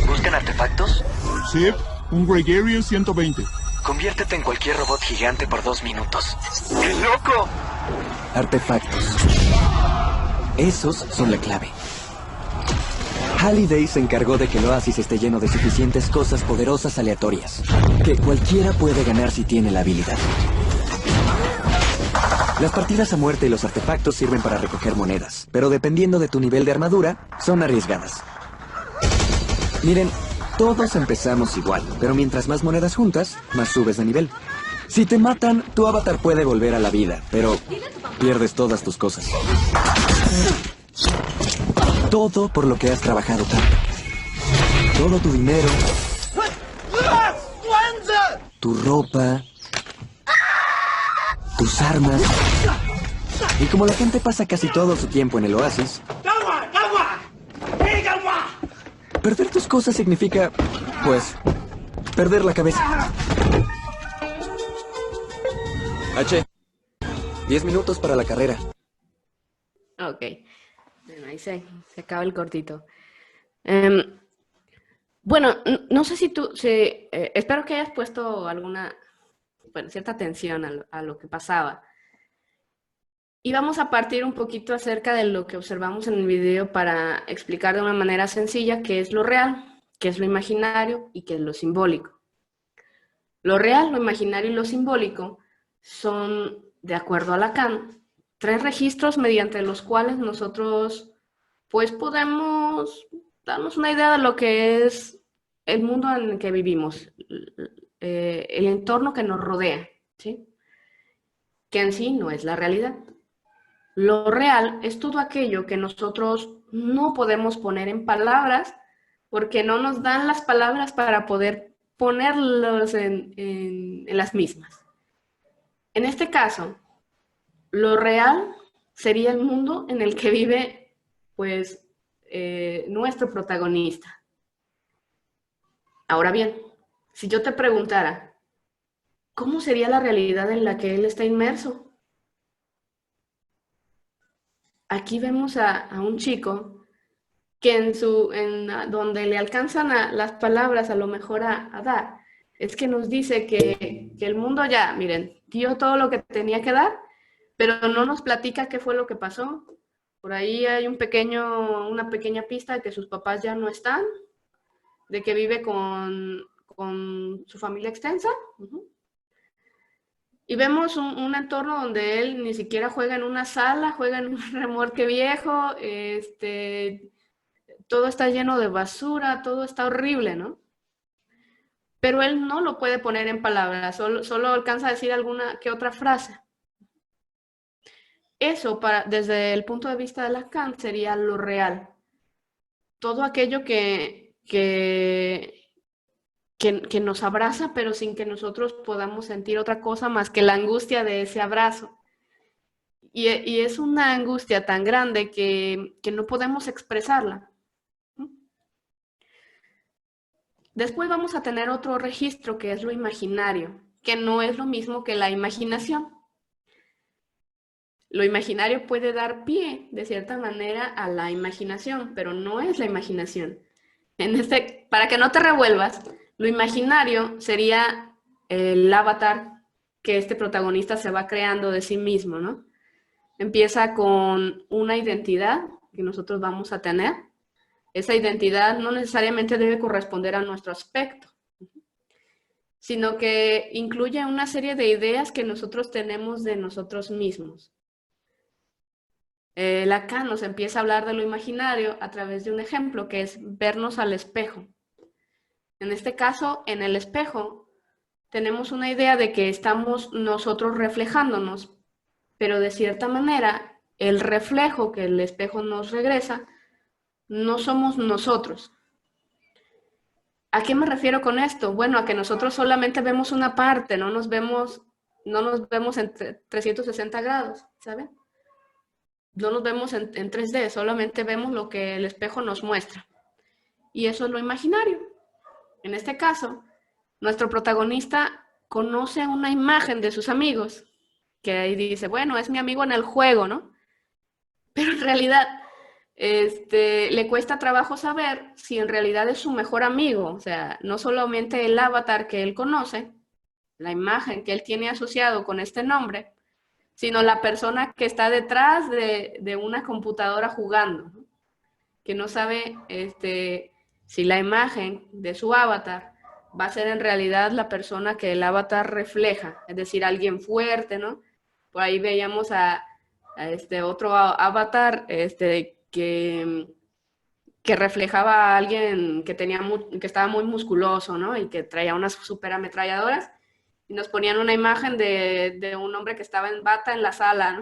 ¿Buscan artefactos? Sí, un Gregarious 120. Conviértete en cualquier robot gigante por 2 minutos. ¡Qué loco! Artefactos. Esos son la clave. Halliday se encargó de que el oasis esté lleno de suficientes cosas poderosas aleatorias, que cualquiera puede ganar si tiene la habilidad. Las partidas a muerte y los artefactos sirven para recoger monedas, pero dependiendo de tu nivel de armadura, son arriesgadas. Miren, todos empezamos igual, pero mientras más monedas juntas, más subes de nivel. Si te matan, tu avatar puede volver a la vida, pero pierdes todas tus cosas. Todo por lo que has trabajado tanto. Todo tu dinero, tu ropa, tus armas. Y como la gente pasa casi todo su tiempo en el oasis, perder tus cosas significa, pues, perder la cabeza. H, 10 minutos para la carrera. Ok. Bueno, ahí se acaba el cortito. Bueno, no sé si tú... espero que hayas puesto cierta atención a lo que pasaba. Y vamos a partir un poquito acerca de lo que observamos en el video para explicar de una manera sencilla qué es lo real, qué es lo imaginario y qué es lo simbólico. Lo real, lo imaginario y lo simbólico son, de acuerdo a Lacan, 3 registros mediante los cuales nosotros pues podemos darnos una idea de lo que es el mundo en el que vivimos, el entorno que nos rodea, ¿sí? Que en sí no es la realidad. Lo real es todo aquello que nosotros no podemos poner en palabras porque no nos dan las palabras para poder ponerlos en las mismas. En este caso, lo real sería el mundo en el que vive, pues, nuestro protagonista. Ahora bien, si yo te preguntara, ¿cómo sería la realidad en la que él está inmerso? Aquí vemos a un chico que donde le alcanzan las palabras a lo mejor a dar, es que nos dice que el mundo ya, miren, dio todo lo que tenía que dar, pero no nos platica qué fue lo que pasó. Por ahí hay una pequeña pista de que sus papás ya no están, de que vive con su familia extensa. Y vemos un entorno donde él ni siquiera juega en una sala, juega en un remolque viejo, todo está lleno de basura, todo está horrible, ¿no? Pero él no lo puede poner en palabras, solo alcanza a decir alguna que otra frase. Eso, desde el punto de vista de Lacan, sería lo real. Todo aquello que nos abraza, pero sin que nosotros podamos sentir otra cosa más que la angustia de ese abrazo. Y es una angustia tan grande que no podemos expresarla. Después vamos a tener otro registro que es lo imaginario, que no es lo mismo que la imaginación. Lo imaginario puede dar pie, de cierta manera, a la imaginación, pero no es la imaginación. Para que no te revuelvas, lo imaginario sería el avatar que este protagonista se va creando de sí mismo, ¿no? Empieza con una identidad que nosotros vamos a tener. Esa identidad no necesariamente debe corresponder a nuestro aspecto, sino que incluye una serie de ideas que nosotros tenemos de nosotros mismos. Lacan nos empieza a hablar de lo imaginario a través de un ejemplo que es vernos al espejo. En este caso, en el espejo, tenemos una idea de que estamos nosotros reflejándonos, pero de cierta manera, el reflejo que el espejo nos regresa no somos nosotros. ¿A qué me refiero con esto? Bueno, a que nosotros solamente vemos una parte, no nos vemos en 360 grados, ¿saben? No nos vemos en 3D, solamente vemos lo que el espejo nos muestra. Y eso es lo imaginario. En este caso, nuestro protagonista conoce una imagen de sus amigos, que ahí dice, bueno, es mi amigo en el juego, ¿no? Pero en realidad, le cuesta trabajo saber si en realidad es su mejor amigo. O sea, no solamente el avatar que él conoce, la imagen que él tiene asociado con este nombre, sino la persona que está detrás de una computadora jugando, ¿no? Que no sabe si la imagen de su avatar va a ser en realidad la persona que el avatar refleja, es decir, alguien fuerte, ¿no? Por ahí veíamos a otro avatar que reflejaba a alguien que estaba muy musculoso, ¿no? Y que traía unas super ametralladoras, y nos ponían una imagen de un hombre que estaba en bata en la sala, ¿no?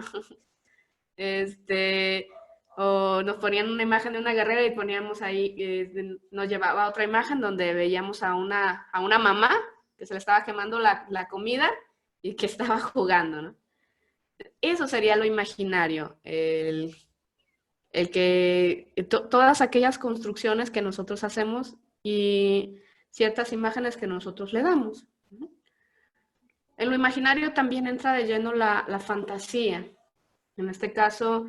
O nos ponían una imagen de una guerrera y poníamos ahí, nos llevaba a otra imagen donde veíamos a una mamá que se le estaba quemando la comida y que estaba jugando, ¿no? Eso sería lo imaginario, todas aquellas construcciones que nosotros hacemos y ciertas imágenes que nosotros le damos. En lo imaginario también entra de lleno la fantasía. En este caso,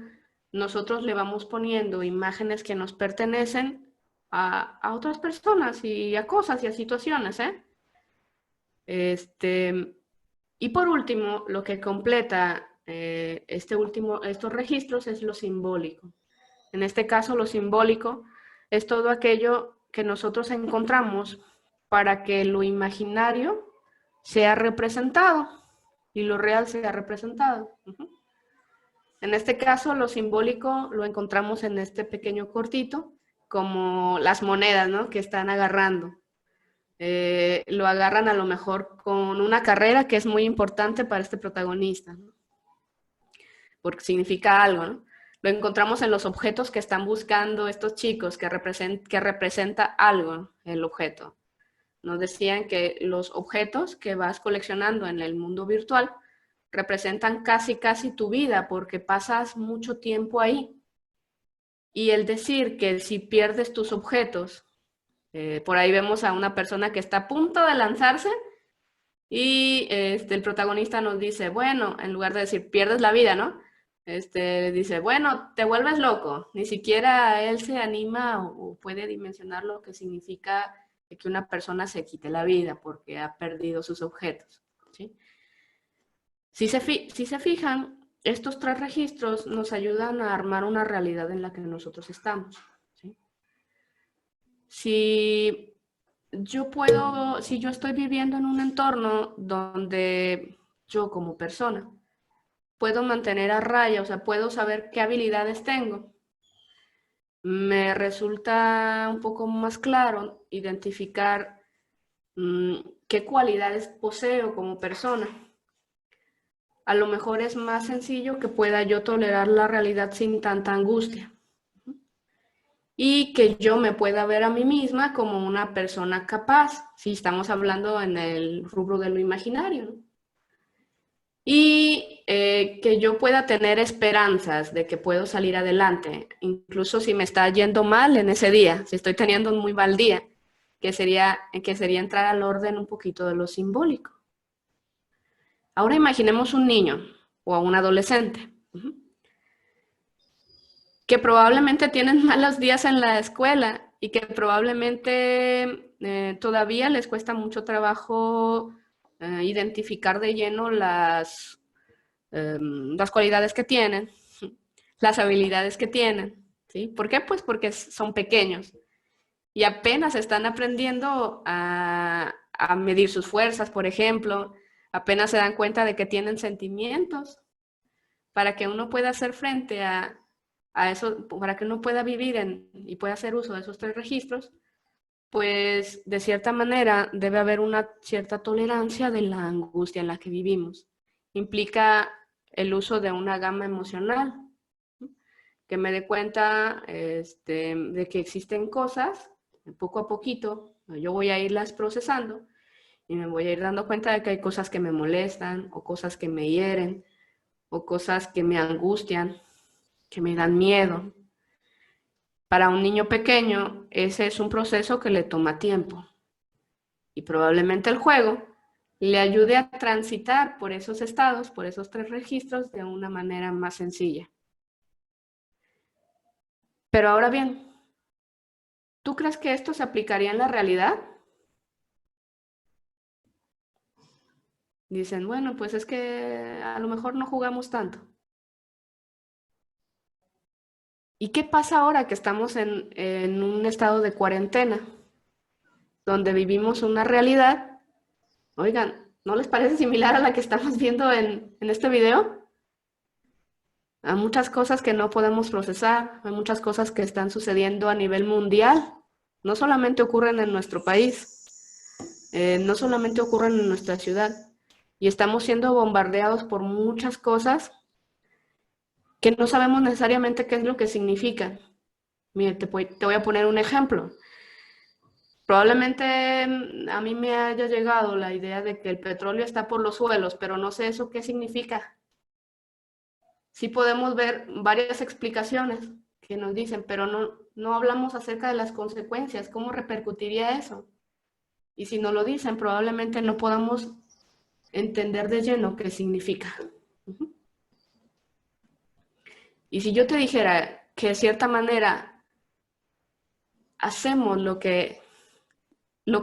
nosotros le vamos poniendo imágenes que nos pertenecen a otras personas y a cosas y a situaciones, ¿eh? Y por último, lo que completa estos registros es lo simbólico. En este caso, lo simbólico es todo aquello que nosotros encontramos para que lo imaginario sea representado y lo real sea representado. En este caso, lo simbólico lo encontramos en este pequeño cortito, como las monedas, ¿no? Que están agarrando. Lo agarran a lo mejor con una carrera que es muy importante para este protagonista, ¿no? Porque significa algo, ¿no? Lo encontramos en los objetos que están buscando estos chicos, que representa algo el objeto. Nos decían que los objetos que vas coleccionando en el mundo virtual representan casi tu vida, porque pasas mucho tiempo ahí. Y el decir que si pierdes tus objetos, por ahí vemos a una persona que está a punto de lanzarse y el protagonista nos dice, bueno, en lugar de decir pierdes la vida, ¿no? Dice, bueno, te vuelves loco. Ni siquiera él se anima o puede dimensionar lo que significa que una persona se quite la vida porque ha perdido sus objetos, ¿sí? Si se fijan, estos 3 registros nos ayudan a armar una realidad en la que nosotros estamos, ¿sí? Si yo estoy viviendo en un entorno donde yo como persona puedo mantener a raya, o sea, puedo saber qué habilidades tengo, me resulta un poco más claro identificar qué cualidades poseo como persona. A lo mejor es más sencillo que pueda yo tolerar la realidad sin tanta angustia y que yo me pueda ver a mí misma como una persona capaz, si estamos hablando en el rubro de lo imaginario, ¿no? Y que yo pueda tener esperanzas de que puedo salir adelante, incluso si me está yendo mal en ese día, si estoy teniendo un muy mal día, que sería entrar al orden un poquito de lo simbólico. Ahora imaginemos un niño o a un adolescente que probablemente tienen malos días en la escuela y que probablemente todavía les cuesta mucho trabajo identificar de lleno las cualidades que tienen, las habilidades que tienen, ¿sí? ¿Por qué? Pues porque son pequeños y apenas están aprendiendo a medir sus fuerzas, por ejemplo, apenas se dan cuenta de que tienen sentimientos. Para que uno pueda hacer frente a eso, para que uno pueda vivir y pueda hacer uso de esos 3 registros, pues de cierta manera debe haber una cierta tolerancia de la angustia en la que vivimos. Implica el uso de una gama emocional, que me dé cuenta de que existen cosas, poco a poquito, yo voy a irlas procesando y me voy a ir dando cuenta de que hay cosas que me molestan o cosas que me hieren o cosas que me angustian, que me dan miedo. Para un niño pequeño, ese es un proceso que le toma tiempo. Y probablemente el juego le ayude a transitar por esos estados, por esos 3 registros, de una manera más sencilla. Pero ahora bien, ¿tú crees que esto se aplicaría en la realidad? Dicen, bueno, pues es que a lo mejor no jugamos tanto. ¿Y qué pasa ahora que estamos en un estado de cuarentena, donde vivimos una realidad? Oigan, ¿no les parece similar a la que estamos viendo en este video? Hay muchas cosas que no podemos procesar, hay muchas cosas que están sucediendo a nivel mundial. No solamente ocurren en nuestro país, no solamente ocurren en nuestra ciudad. Y estamos siendo bombardeados por muchas cosas que no sabemos necesariamente qué es lo que significan. Mire, te voy a poner un ejemplo. Probablemente a mí me haya llegado la idea de que el petróleo está por los suelos, pero no sé eso qué significa. Sí podemos ver varias explicaciones que nos dicen, pero no hablamos acerca de las consecuencias, cómo repercutiría eso. Y si nos lo dicen, probablemente no podamos entender de lleno qué significa. Y si yo te dijera que de cierta manera hacemos lo que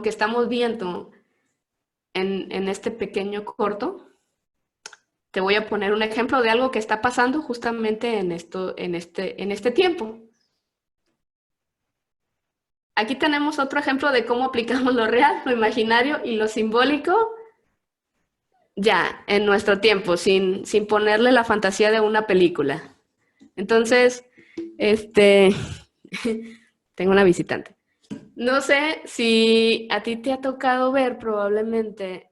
estamos viendo en este pequeño corto, te voy a poner un ejemplo de algo que está pasando justamente en este tiempo. Aquí tenemos otro ejemplo de cómo aplicamos lo real, lo imaginario y lo simbólico ya en nuestro tiempo, sin ponerle la fantasía de una película. Entonces, tengo una visitante. No sé si a ti te ha tocado ver probablemente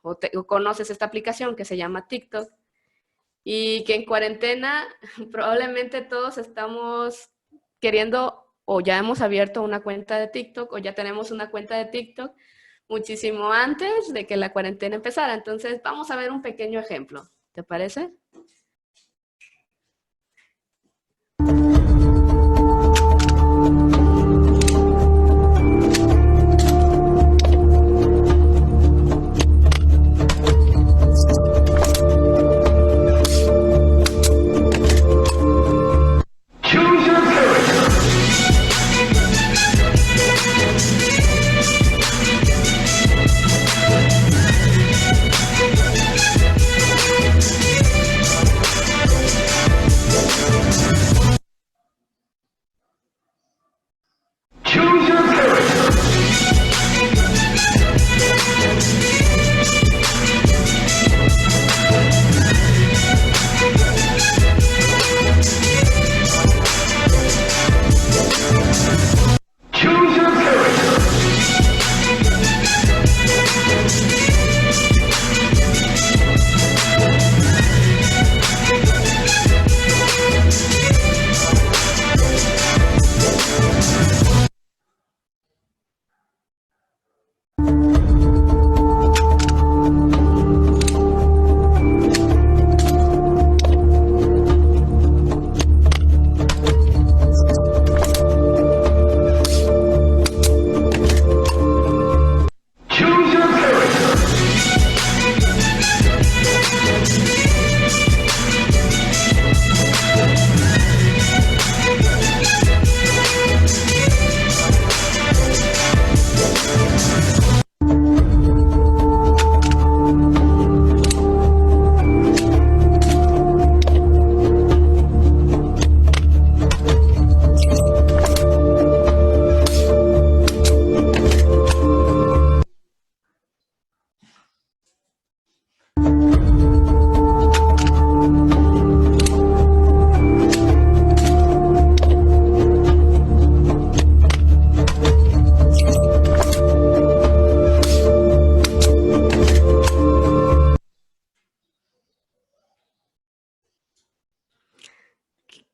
o conoces esta aplicación que se llama TikTok y que en cuarentena probablemente todos estamos queriendo o ya hemos abierto una cuenta de TikTok o ya tenemos una cuenta de TikTok muchísimo antes de que la cuarentena empezara. Entonces vamos a ver un pequeño ejemplo. ¿Te parece?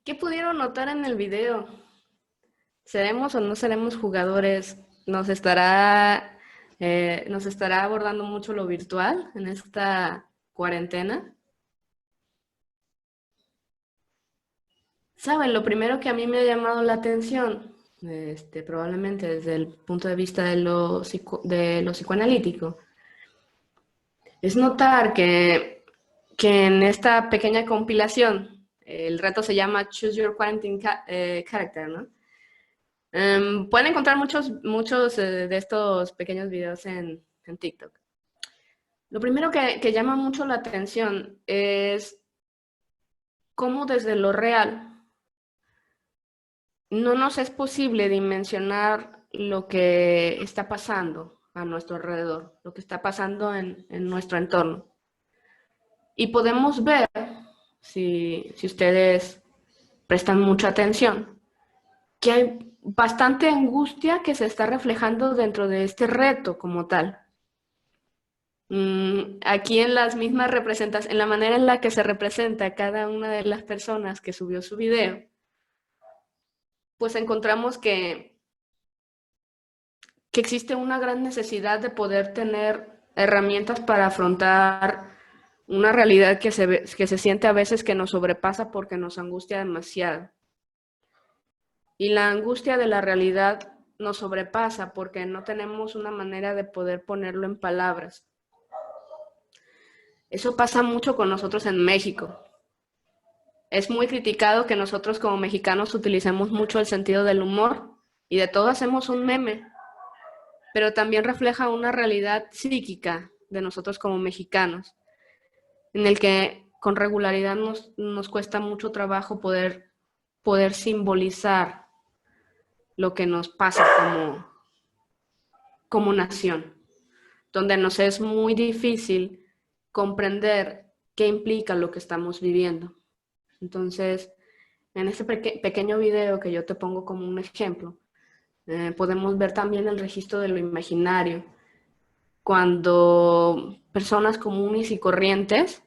¿Qué pudieron notar en el video? ¿Seremos o no seremos jugadores? Nos estará abordando mucho lo virtual en esta cuarentena? Saben, lo primero que a mí me ha llamado la atención, probablemente desde el punto de vista de lo psicoanalítico, es notar que en esta pequeña compilación, el reto se llama Choose Your Quarantine Character, ¿no? Pueden encontrar muchos de estos pequeños videos en TikTok. Lo primero que llama mucho la atención es cómo desde lo real no nos es posible dimensionar lo que está pasando a nuestro alrededor, lo que está pasando en nuestro entorno. Y podemos ver, si ustedes prestan mucha atención, que hay bastante angustia que se está reflejando dentro de este reto como tal. Aquí en las mismas representaciones, en la manera en la que se representa cada una de las personas que subió su video, pues encontramos que existe una gran necesidad de poder tener herramientas para afrontar una realidad que se siente a veces que nos sobrepasa porque nos angustia demasiado. Y la angustia de la realidad nos sobrepasa porque no tenemos una manera de poder ponerlo en palabras. Eso pasa mucho con nosotros en México. Es muy criticado que nosotros como mexicanos utilicemos mucho el sentido del humor y de todo hacemos un meme, pero también refleja una realidad psíquica de nosotros como mexicanos, en el que con regularidad nos cuesta mucho trabajo poder simbolizar lo que nos pasa como nación, donde nos es muy difícil comprender qué implica lo que estamos viviendo. Entonces, en este pequeño video que yo te pongo como un ejemplo, podemos ver también el registro de lo imaginario, cuando personas comunes y corrientes,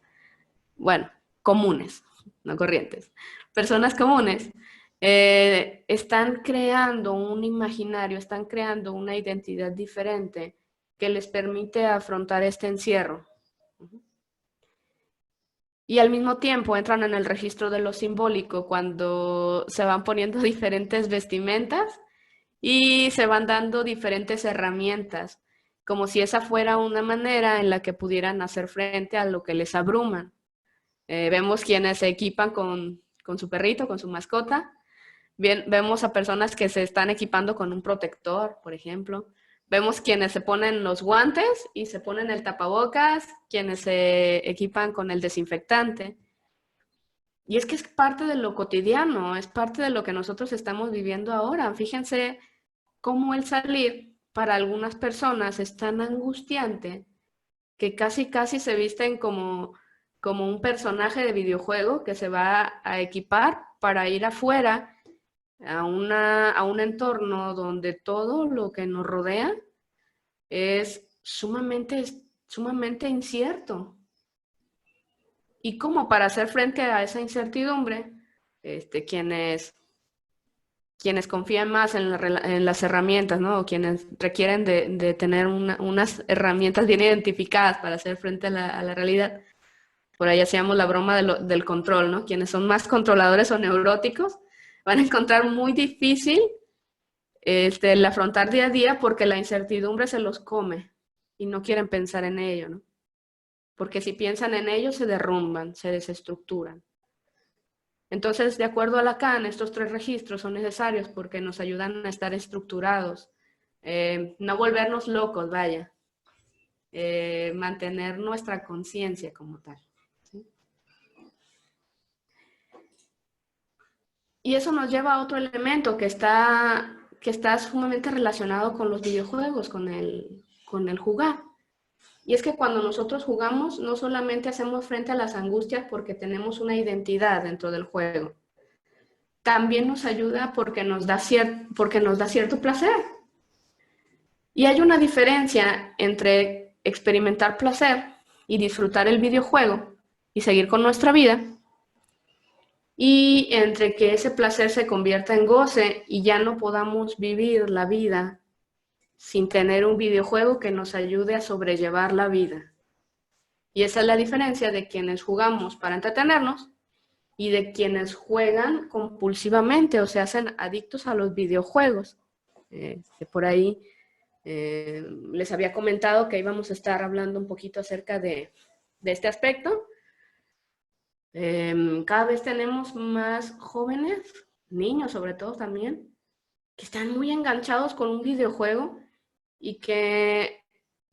bueno, comunes, no corrientes, personas comunes, están creando un imaginario, están creando una identidad diferente que les permite afrontar este encierro. Y al mismo tiempo entran en el registro de lo simbólico cuando se van poniendo diferentes vestimentas y se van dando diferentes herramientas, como si esa fuera una manera en la que pudieran hacer frente a lo que les abruman. Vemos quienes se equipan con su perrito, con su mascota. Vemos a personas que se están equipando con un protector, por ejemplo. Vemos quienes se ponen los guantes y se ponen el tapabocas, quienes se equipan con el desinfectante. Y es que es parte de lo cotidiano, es parte de lo que nosotros estamos viviendo ahora. Fíjense cómo el salir para algunas personas es tan angustiante que casi se visten como un personaje de videojuego que se va a equipar para ir afuera a un entorno donde todo lo que nos rodea es sumamente incierto. Y como para hacer frente a esa incertidumbre, quienes confían más en las herramientas, ¿no? O quienes requieren de tener unas herramientas bien identificadas para hacer frente a la realidad. Por ahí hacíamos la broma del control, ¿no? Quienes son más controladores o neuróticos van a encontrar muy difícil el afrontar día a día porque la incertidumbre se los come y no quieren pensar en ello, ¿no? Porque si piensan en ello se derrumban, se desestructuran. Entonces, de acuerdo a Lacan, estos 3 registros son necesarios porque nos ayudan a estar estructurados, no volvernos locos, vaya, mantener nuestra conciencia como tal. ¿Sí? Y eso nos lleva a otro elemento que está sumamente relacionado con los videojuegos, con el jugar. Y es que cuando nosotros jugamos, no solamente hacemos frente a las angustias porque tenemos una identidad dentro del juego, también nos ayuda porque nos da cierto placer. Y hay una diferencia entre experimentar placer y disfrutar el videojuego y seguir con nuestra vida, y entre que ese placer se convierta en goce y ya no podamos vivir la vida sin tener un videojuego que nos ayude a sobrellevar la vida. Y esa es la diferencia de quienes jugamos para entretenernos y de quienes juegan compulsivamente o se hacen adictos a los videojuegos. Por ahí les había comentado que íbamos a estar hablando un poquito acerca de este aspecto. Cada vez tenemos más jóvenes, niños sobre todo también, que están muy enganchados con un videojuego y que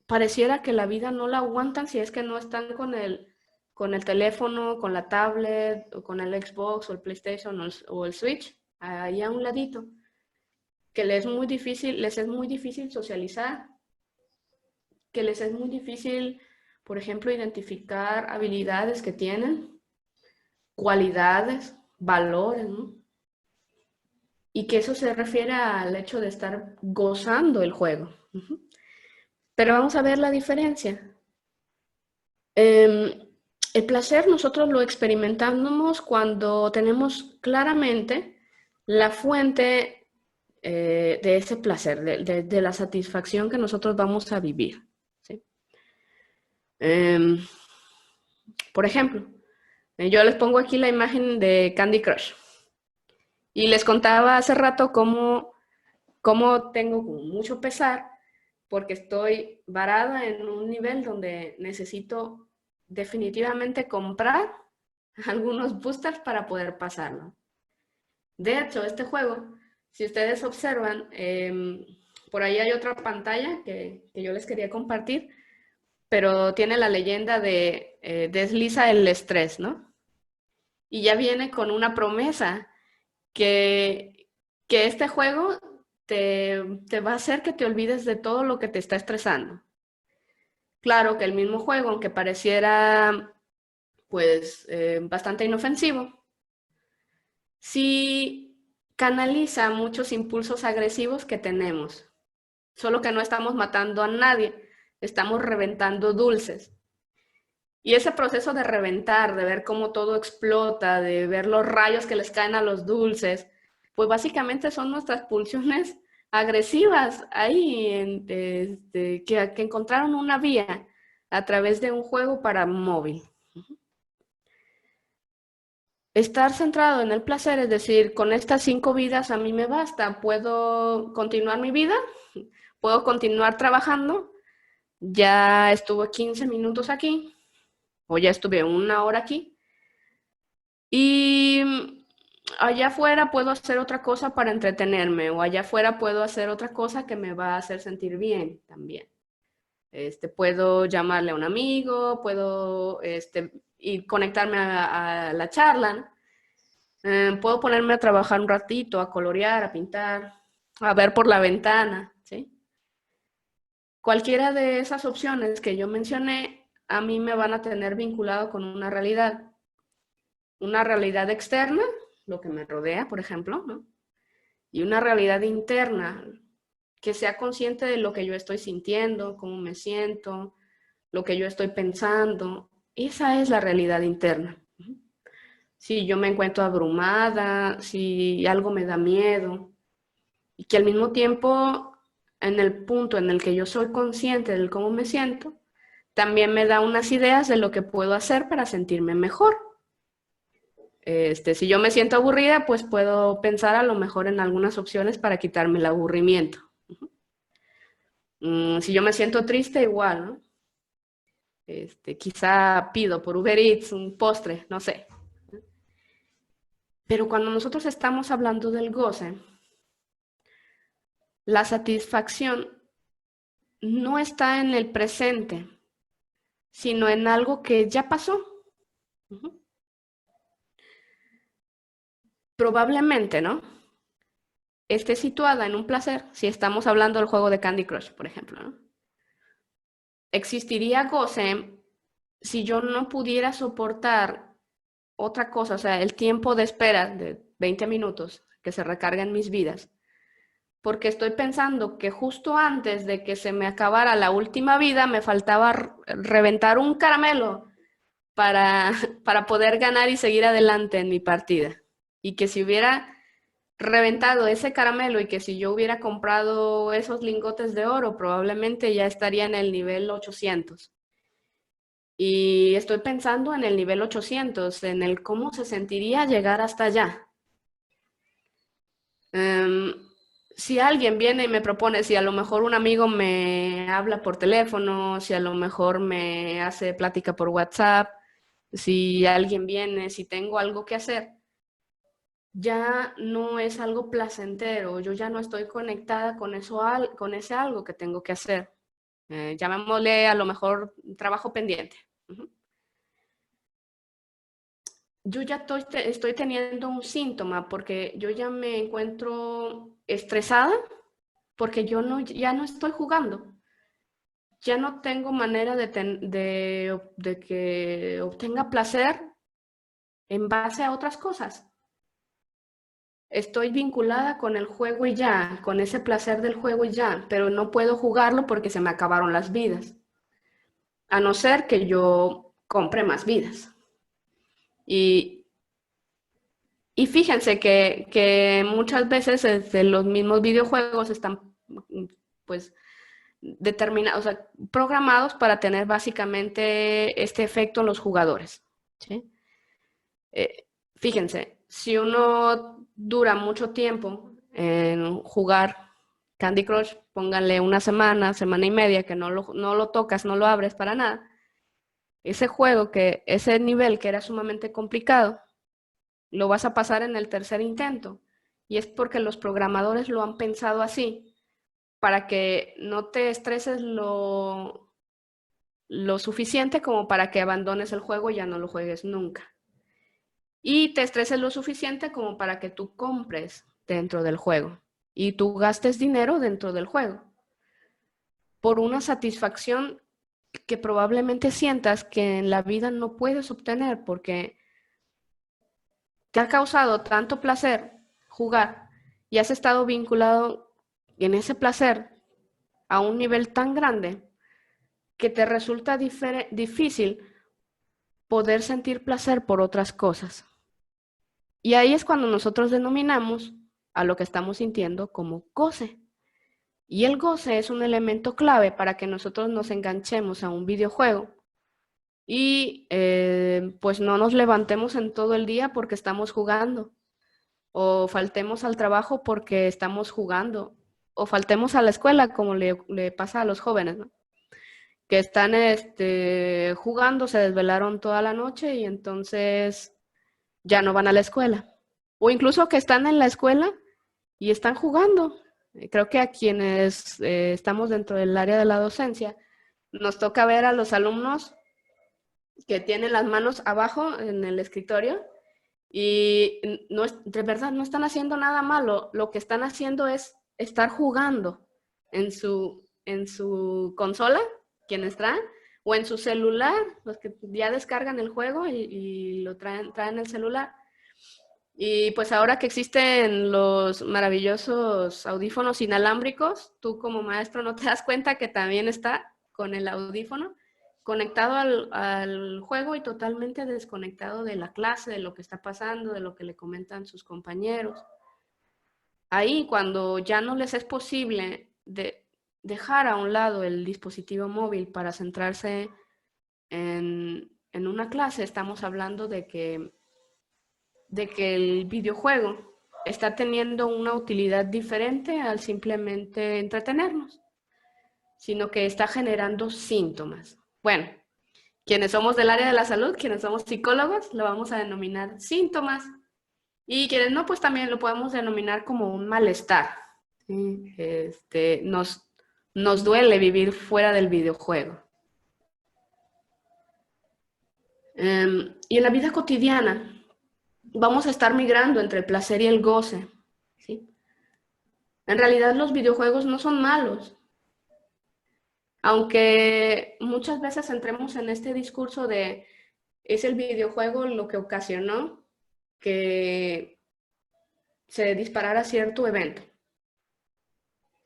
pareciera que la vida no la aguantan si es que no están con el teléfono, con la tablet, o con el Xbox, o el PlayStation, o el Switch, ahí a un ladito. Que les es muy difícil socializar, que les es muy difícil, por ejemplo, identificar habilidades que tienen, cualidades, valores, ¿no? Y que eso se refiere al hecho de estar gozando el juego. Pero vamos a ver la diferencia. El placer nosotros lo experimentamos cuando tenemos claramente la fuente de ese placer, de la satisfacción que nosotros vamos a vivir, ¿sí? Por ejemplo, yo les pongo aquí la imagen de Candy Crush. Y les contaba hace rato cómo tengo mucho pesar porque estoy varada en un nivel donde necesito definitivamente comprar algunos boosters para poder pasarlo. De hecho, este juego, si ustedes observan, por ahí hay otra pantalla que yo les quería compartir, pero tiene la leyenda de desliza el estrés, ¿no? Y ya viene con una promesa que este juego te va a hacer que te olvides de todo lo que te está estresando. Claro que el mismo juego, aunque pareciera pues bastante inofensivo, sí canaliza muchos impulsos agresivos que tenemos. Solo que no estamos matando a nadie, estamos reventando dulces. Y ese proceso de reventar, de ver cómo todo explota, de ver los rayos que les caen a los dulces, pues básicamente son nuestras pulsiones agresivas ahí, que encontraron una vía a través de un juego para móvil. Estar centrado en el placer, es decir, con estas 5 vidas a mí me basta, puedo continuar mi vida, puedo continuar trabajando, ya estuve 15 minutos aquí, o ya estuve 1 hora aquí, y allá afuera puedo hacer otra cosa para entretenerme, o allá afuera puedo hacer otra cosa que me va a hacer sentir bien también. Puedo llamarle a un amigo, puedo y conectarme a la charla, ¿no? Puedo ponerme a trabajar un ratito, a colorear, a pintar, a ver por la ventana, ¿sí? Cualquiera de esas opciones que yo mencioné, a mí me van a tener vinculado con una realidad externa, lo que me rodea, por ejemplo, ¿no? Y una realidad interna, que sea consciente de lo que yo estoy sintiendo, cómo me siento, lo que yo estoy pensando. Esa es la realidad interna. Si yo me encuentro abrumada, si algo me da miedo, y que al mismo tiempo, en el punto en el que yo soy consciente de cómo me siento, también me da unas ideas de lo que puedo hacer para sentirme mejor. Si yo me siento aburrida, pues puedo pensar a lo mejor en algunas opciones para quitarme el aburrimiento. Si yo me siento triste, igual, ¿no? Quizá pido por Uber Eats un postre, no sé. Pero cuando nosotros estamos hablando del goce, la satisfacción no está en el presente, sino en algo que ya pasó. Probablemente, ¿no? Esté situada en un placer, si estamos hablando del juego de Candy Crush, por ejemplo, ¿no? Existiría goce si yo no pudiera soportar otra cosa, o sea, el tiempo de espera de 20 minutos que se recarga en mis vidas, porque estoy pensando que justo antes de que se me acabara la última vida me faltaba reventar un caramelo para, para poder ganar y seguir adelante en mi partida. Y que si hubiera reventado ese caramelo y que si yo hubiera comprado esos lingotes de oro, probablemente ya estaría en el nivel 800. Y estoy pensando en el nivel 800, en el cómo se sentiría llegar hasta allá. Si alguien viene y me propone, si a lo mejor un amigo me habla por teléfono, si a lo mejor me hace plática por WhatsApp, si alguien viene, si tengo algo que hacer, ya no es algo placentero, yo ya no estoy conectada con eso, con ese algo que tengo que hacer. Llamémosle a lo mejor trabajo pendiente. Yo ya estoy teniendo un síntoma porque yo ya me encuentro estresada porque ya no estoy jugando. Ya no tengo manera de que obtenga placer en base a otras cosas. Estoy vinculada con el juego y ya, con ese placer del juego y ya, pero no puedo jugarlo porque se me acabaron las vidas. A no ser que yo compre más vidas. Y, y fíjense que muchas veces desde los mismos videojuegos están pues determinados, o sea, programados para tener básicamente este efecto en los jugadores. ¿Sí? Fíjense, si uno dura mucho tiempo en jugar Candy Crush, pónganle una semana, semana y media que no lo tocas, no lo abres para nada, ese juego, ese nivel que era sumamente complicado, lo vas a pasar en el tercer intento. Y es porque los programadores lo han pensado así, para que no te estreses lo suficiente como para que abandones el juego y ya no lo juegues nunca. Y te estreses lo suficiente como para que tú compres dentro del juego y tú gastes dinero dentro del juego por una satisfacción que probablemente sientas que en la vida no puedes obtener porque te ha causado tanto placer jugar y has estado vinculado en ese placer a un nivel tan grande que te resulta difícil poder sentir placer por otras cosas. Y ahí es cuando nosotros denominamos a lo que estamos sintiendo como goce. Y el goce es un elemento clave para que nosotros nos enganchemos a un videojuego y pues no nos levantemos en todo el día porque estamos jugando, o faltemos al trabajo porque estamos jugando, o faltemos a la escuela como le pasa a los jóvenes, ¿no? Que están jugando, se desvelaron toda la noche y entonces ya no van a la escuela. O incluso que están en la escuela y están jugando. Creo que a quienes estamos dentro del área de la docencia, nos toca ver a los alumnos que tienen las manos abajo en el escritorio y no, de verdad no están haciendo nada malo. Lo que están haciendo es estar jugando en su consola, quienes traen, o en su celular, los que ya descargan el juego y lo traen el celular. Y pues ahora que existen los maravillosos audífonos inalámbricos, tú como maestro no te das cuenta que también está con el audífono conectado al juego y totalmente desconectado de la clase, de lo que está pasando, de lo que le comentan sus compañeros. Ahí, cuando ya no les es posible dejar a un lado el dispositivo móvil para centrarse en una clase, estamos hablando de que el videojuego está teniendo una utilidad diferente al simplemente entretenernos, sino que está generando síntomas. Bueno, quienes somos del área de la salud, quienes somos psicólogos, lo vamos a denominar síntomas. Y quienes no, pues también lo podemos denominar como un malestar. ¿Sí? Nos duele vivir fuera del videojuego. Y en la vida cotidiana vamos a estar migrando entre el placer y el goce. ¿Sí? En realidad los videojuegos no son malos. Aunque muchas veces entremos en este discurso de es el videojuego lo que ocasionó que se disparara cierto evento.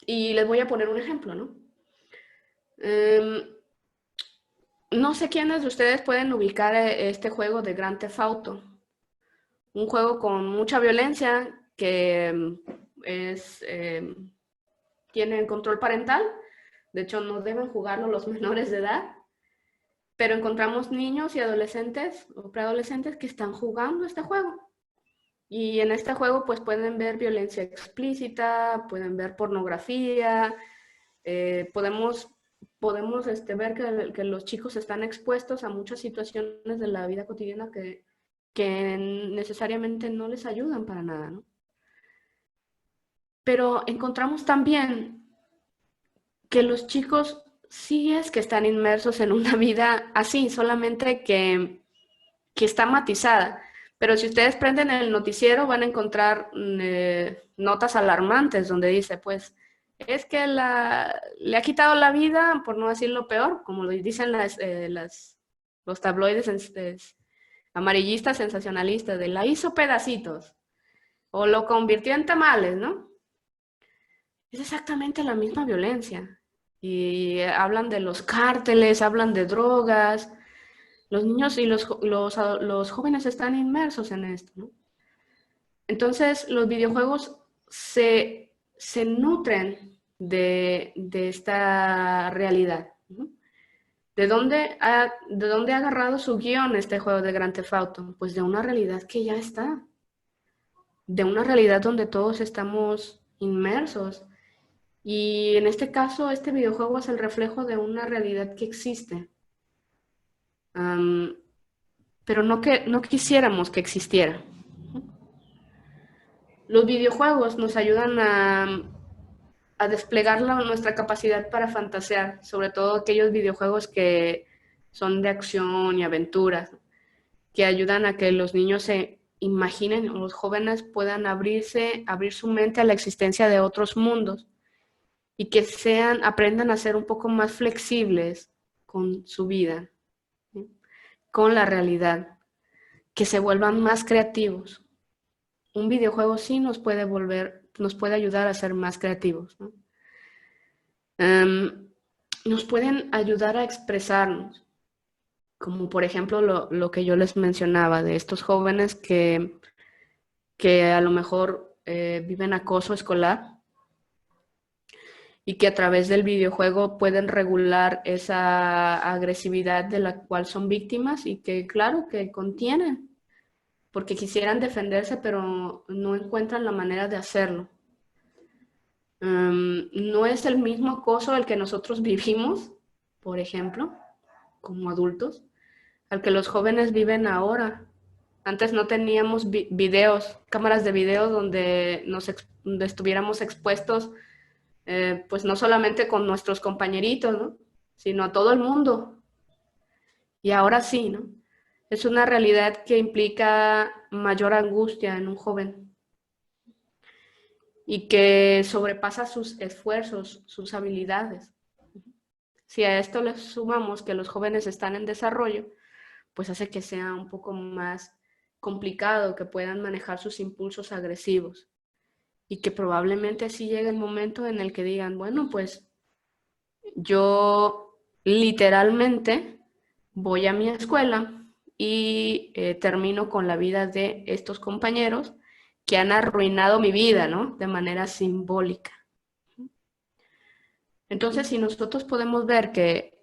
Y les voy a poner un ejemplo, ¿no? No sé quiénes de ustedes pueden ubicar este juego de Grand Theft Auto. Un juego con mucha violencia que tiene control parental. De hecho, no deben jugarlo los menores de edad. Pero encontramos niños y adolescentes o preadolescentes que están jugando este juego. Y en este juego pues pueden ver violencia explícita, pueden ver pornografía, podemos ver que los chicos están expuestos a muchas situaciones de la vida cotidiana que necesariamente no les ayudan para nada, ¿no? Pero encontramos también que los chicos sí es que están inmersos en una vida así, solamente que está matizada. Pero si ustedes prenden el noticiero van a encontrar notas alarmantes donde dice, pues, es que le ha quitado la vida, por no decir lo peor, como lo dicen los tabloides amarillistas sensacionalistas, de la hizo pedacitos o lo convirtió en tamales, ¿no? Es exactamente la misma violencia. Y hablan de los cárteles, hablan de drogas. Los niños y los jóvenes están inmersos en esto, ¿no? Entonces, los videojuegos se nutren de esta realidad, ¿no? ¿De dónde ha agarrado su guión este juego de Grand Theft Auto? Pues de una realidad que ya está, de una realidad donde todos estamos inmersos. Y en este caso, este videojuego es el reflejo de una realidad que existe. Pero no quisiéramos que existiera. Los videojuegos nos ayudan a desplegar nuestra capacidad para fantasear, sobre todo aquellos videojuegos que son de acción y aventuras, que ayudan a que los niños se imaginen, o los jóvenes puedan abrir su mente a la existencia de otros mundos y que aprendan a ser un poco más flexibles con su vida, ¿sí? Con la realidad, que se vuelvan más creativos. Un videojuego sí nos puede ayudar a ser más creativos, ¿no? Nos pueden ayudar a expresarnos, como por ejemplo lo que yo les mencionaba de estos jóvenes que a lo mejor viven acoso escolar y que a través del videojuego pueden regular esa agresividad de la cual son víctimas y que claro que contienen, porque quisieran defenderse pero no encuentran la manera de hacerlo. No es el mismo acoso el que nosotros vivimos, por ejemplo, como adultos, al que los jóvenes viven ahora. Antes no teníamos cámaras de video donde estuviéramos expuestos, pues no solamente con nuestros compañeritos, ¿no? Sino a todo el mundo. Y ahora sí, ¿no? Es una realidad que implica mayor angustia en un joven y que sobrepasa sus esfuerzos, sus habilidades. Si a esto le sumamos que los jóvenes están en desarrollo, pues hace que sea un poco más complicado que puedan manejar sus impulsos agresivos y que probablemente así llegue el momento en el que digan, bueno, pues yo literalmente voy a mi escuela y termino con la vida de estos compañeros que han arruinado mi vida, ¿no? De manera simbólica. Entonces, si nosotros podemos ver que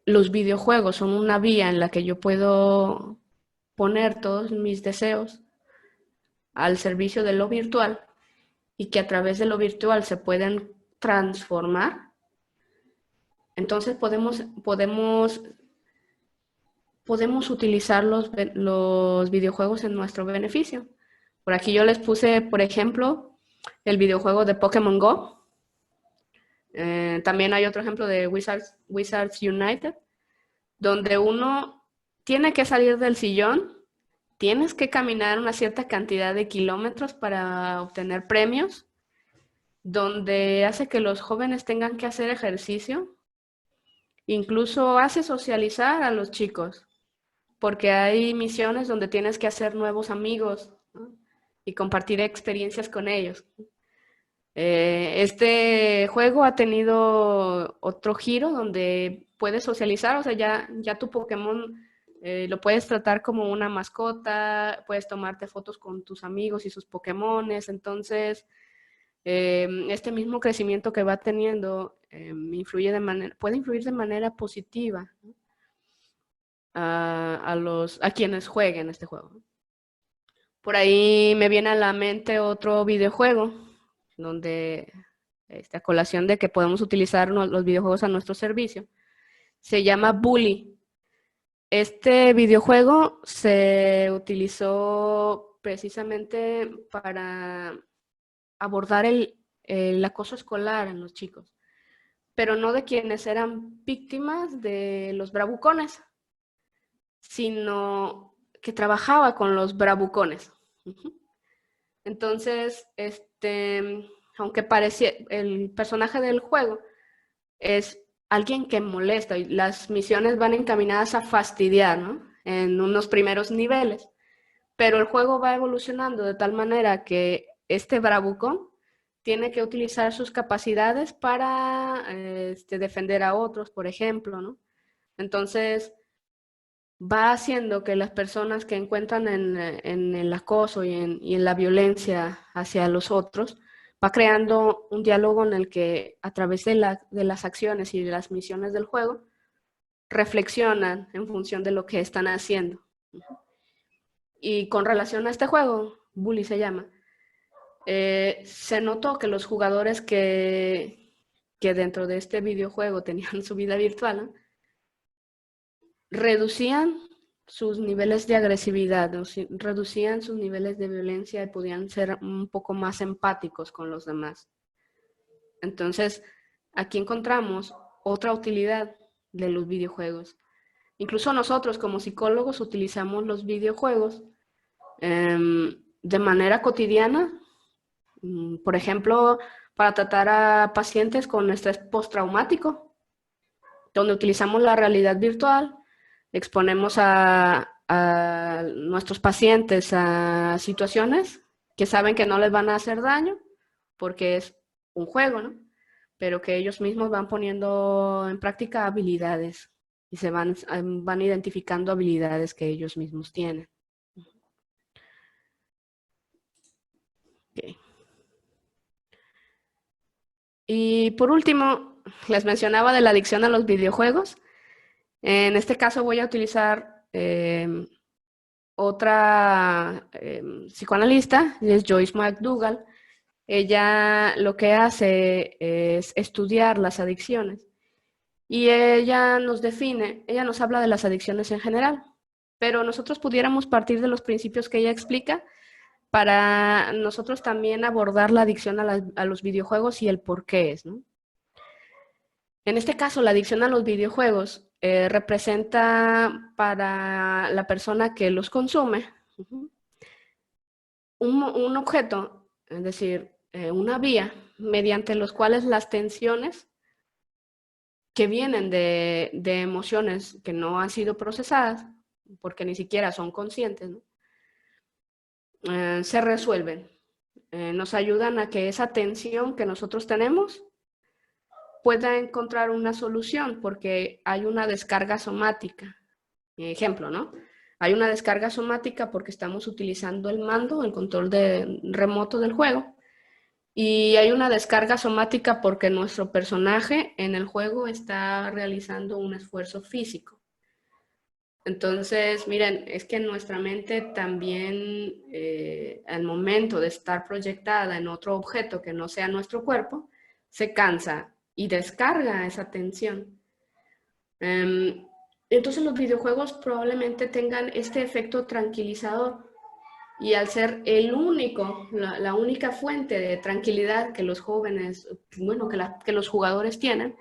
los videojuegos son una vía en la que yo puedo poner todos mis deseos al servicio de lo virtual y que a través de lo virtual se pueden transformar, entonces podemos utilizar los videojuegos en nuestro beneficio. Por aquí yo les puse, por ejemplo, el videojuego de Pokémon Go. También hay otro ejemplo de Wizards United, donde uno tiene que salir del sillón, tienes que caminar una cierta cantidad de kilómetros para obtener premios, donde hace que los jóvenes tengan que hacer ejercicio, incluso hace socializar a los chicos, porque hay misiones donde tienes que hacer nuevos amigos, ¿no? Y compartir experiencias con ellos. Este juego ha tenido otro giro donde puedes socializar, o sea, ya tu Pokémon lo puedes tratar como una mascota, puedes tomarte fotos con tus amigos y sus Pokémones, entonces este mismo crecimiento que va teniendo puede influir de manera positiva, ¿no? a quienes jueguen este juego. Por ahí me viene a la mente otro videojuego donde, a colación de que podemos utilizar los videojuegos a nuestro servicio, se llama Bully. Este videojuego se utilizó precisamente para abordar el acoso escolar en los chicos, pero no de quienes eran víctimas de los bravucones, sino que trabajaba con los bravucones. Entonces, aunque parecía, el personaje del juego es alguien que molesta y las misiones van encaminadas a fastidiar, ¿no? En unos primeros niveles, pero el juego va evolucionando de tal manera que este bravucón tiene que utilizar sus capacidades para defender a otros, por ejemplo, ¿no? Entonces, va haciendo que las personas que encuentran en el acoso y en la violencia hacia los otros, va creando un diálogo en el que a través de las acciones y de las misiones del juego, reflexionan en función de lo que están haciendo. Y con relación a este juego, Bully se llama, se notó que los jugadores que dentro de este videojuego tenían su vida virtual, ¿no?, reducían sus niveles de agresividad, reducían sus niveles de violencia y podían ser un poco más empáticos con los demás. Entonces, aquí encontramos otra utilidad de los videojuegos. Incluso nosotros como psicólogos utilizamos los videojuegos de manera cotidiana, por ejemplo, para tratar a pacientes con estrés postraumático, donde utilizamos la realidad virtual, exponemos a nuestros pacientes a situaciones que saben que no les van a hacer daño porque es un juego, ¿no? Pero que ellos mismos van poniendo en práctica habilidades y se van identificando habilidades que ellos mismos tienen. Okay. Y por último, les mencionaba de la adicción a los videojuegos. En este caso voy a utilizar otra psicoanalista, es Joyce McDougall. Ella lo que hace es estudiar las adicciones y ella nos habla de las adicciones en general, pero nosotros pudiéramos partir de los principios que ella explica para nosotros también abordar la adicción a los videojuegos y el por qué es, ¿no? En este caso, la adicción a los videojuegos representa para la persona que los consume un objeto, es decir, una vía mediante los cuales las tensiones que vienen de emociones que no han sido procesadas, porque ni siquiera son conscientes, ¿no?, se resuelven. Nos ayudan a que esa tensión que nosotros tenemos pueda encontrar una solución, porque hay una descarga somática. Ejemplo, ¿no? Hay una descarga somática porque estamos utilizando el mando, el control remoto del juego, y hay una descarga somática porque nuestro personaje en el juego está realizando un esfuerzo físico. Entonces, miren, es que nuestra mente también, al momento de estar proyectada en otro objeto que no sea nuestro cuerpo, se cansa y descarga esa tensión. Entonces los videojuegos probablemente tengan este efecto tranquilizador, y al ser la única fuente de tranquilidad que los jóvenes, bueno, que los jugadores tienen,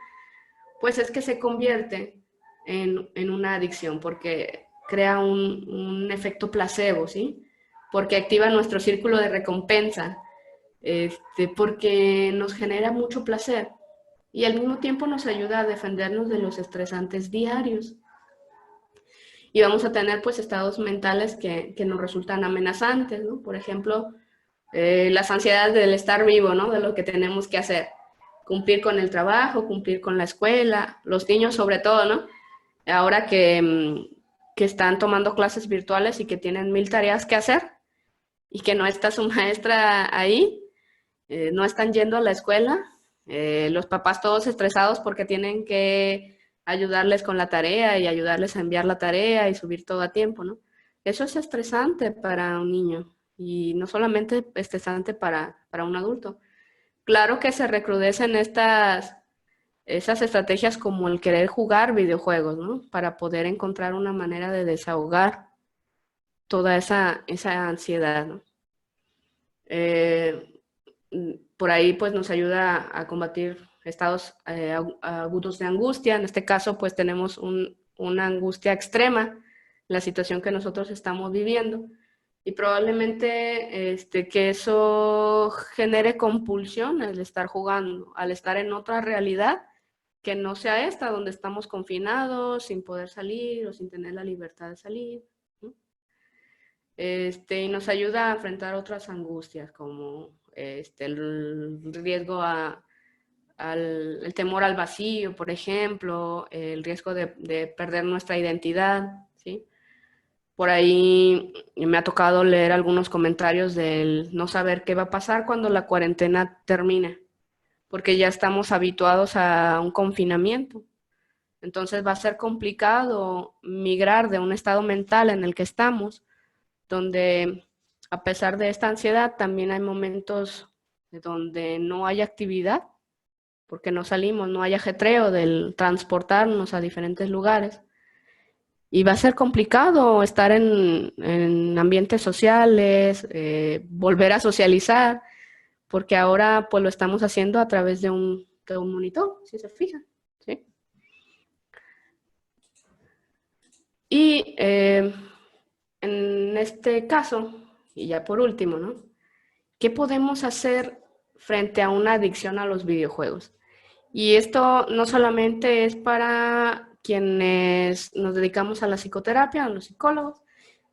pues es que se convierte en una adicción, porque crea un efecto placebo, ¿sí? Porque activa nuestro círculo de recompensa, porque nos genera mucho placer y al mismo tiempo nos ayuda a defendernos de los estresantes diarios. Y vamos a tener pues estados mentales que nos resultan amenazantes, ¿no? Por ejemplo, las ansiedades del estar vivo, ¿no? De lo que tenemos que hacer. Cumplir con el trabajo, cumplir con la escuela, los niños sobre todo, ¿no? Ahora que están tomando clases virtuales y que tienen 1000 tareas que hacer y que no está su maestra ahí, no están yendo a la escuela, los papás todos estresados porque tienen que ayudarles con la tarea y ayudarles a enviar la tarea y subir todo a tiempo, ¿no? Eso es estresante para un niño y no solamente estresante para un adulto. Claro que se recrudecen esas estrategias como el querer jugar videojuegos, ¿no? Para poder encontrar una manera de desahogar toda esa ansiedad, ¿no? Por ahí pues nos ayuda a combatir estados agudos de angustia. En este caso pues tenemos una angustia extrema, la situación que nosotros estamos viviendo, y probablemente que eso genere compulsión al estar jugando, al estar en otra realidad que no sea esta, donde estamos confinados, sin poder salir o sin tener la libertad de salir, ¿no? Y nos ayuda a enfrentar otras angustias, como el riesgo el temor al vacío, por ejemplo, el riesgo de perder nuestra identidad, ¿sí? Por ahí me ha tocado leer algunos comentarios del no saber qué va a pasar cuando la cuarentena termine, porque ya estamos habituados a un confinamiento. Entonces va a ser complicado migrar de un estado mental en el que estamos, donde a pesar de esta ansiedad también hay momentos donde no hay actividad, porque no salimos, no hay ajetreo del transportarnos a diferentes lugares. Y va a ser complicado estar en ambientes sociales, volver a socializar, porque ahora pues lo estamos haciendo a través de un monitor, si se fijan, ¿sí? Y en este caso, y ya por último, ¿no? ¿Qué podemos hacer frente a una adicción a los videojuegos? Y esto no solamente es para quienes nos dedicamos a la psicoterapia, a los psicólogos,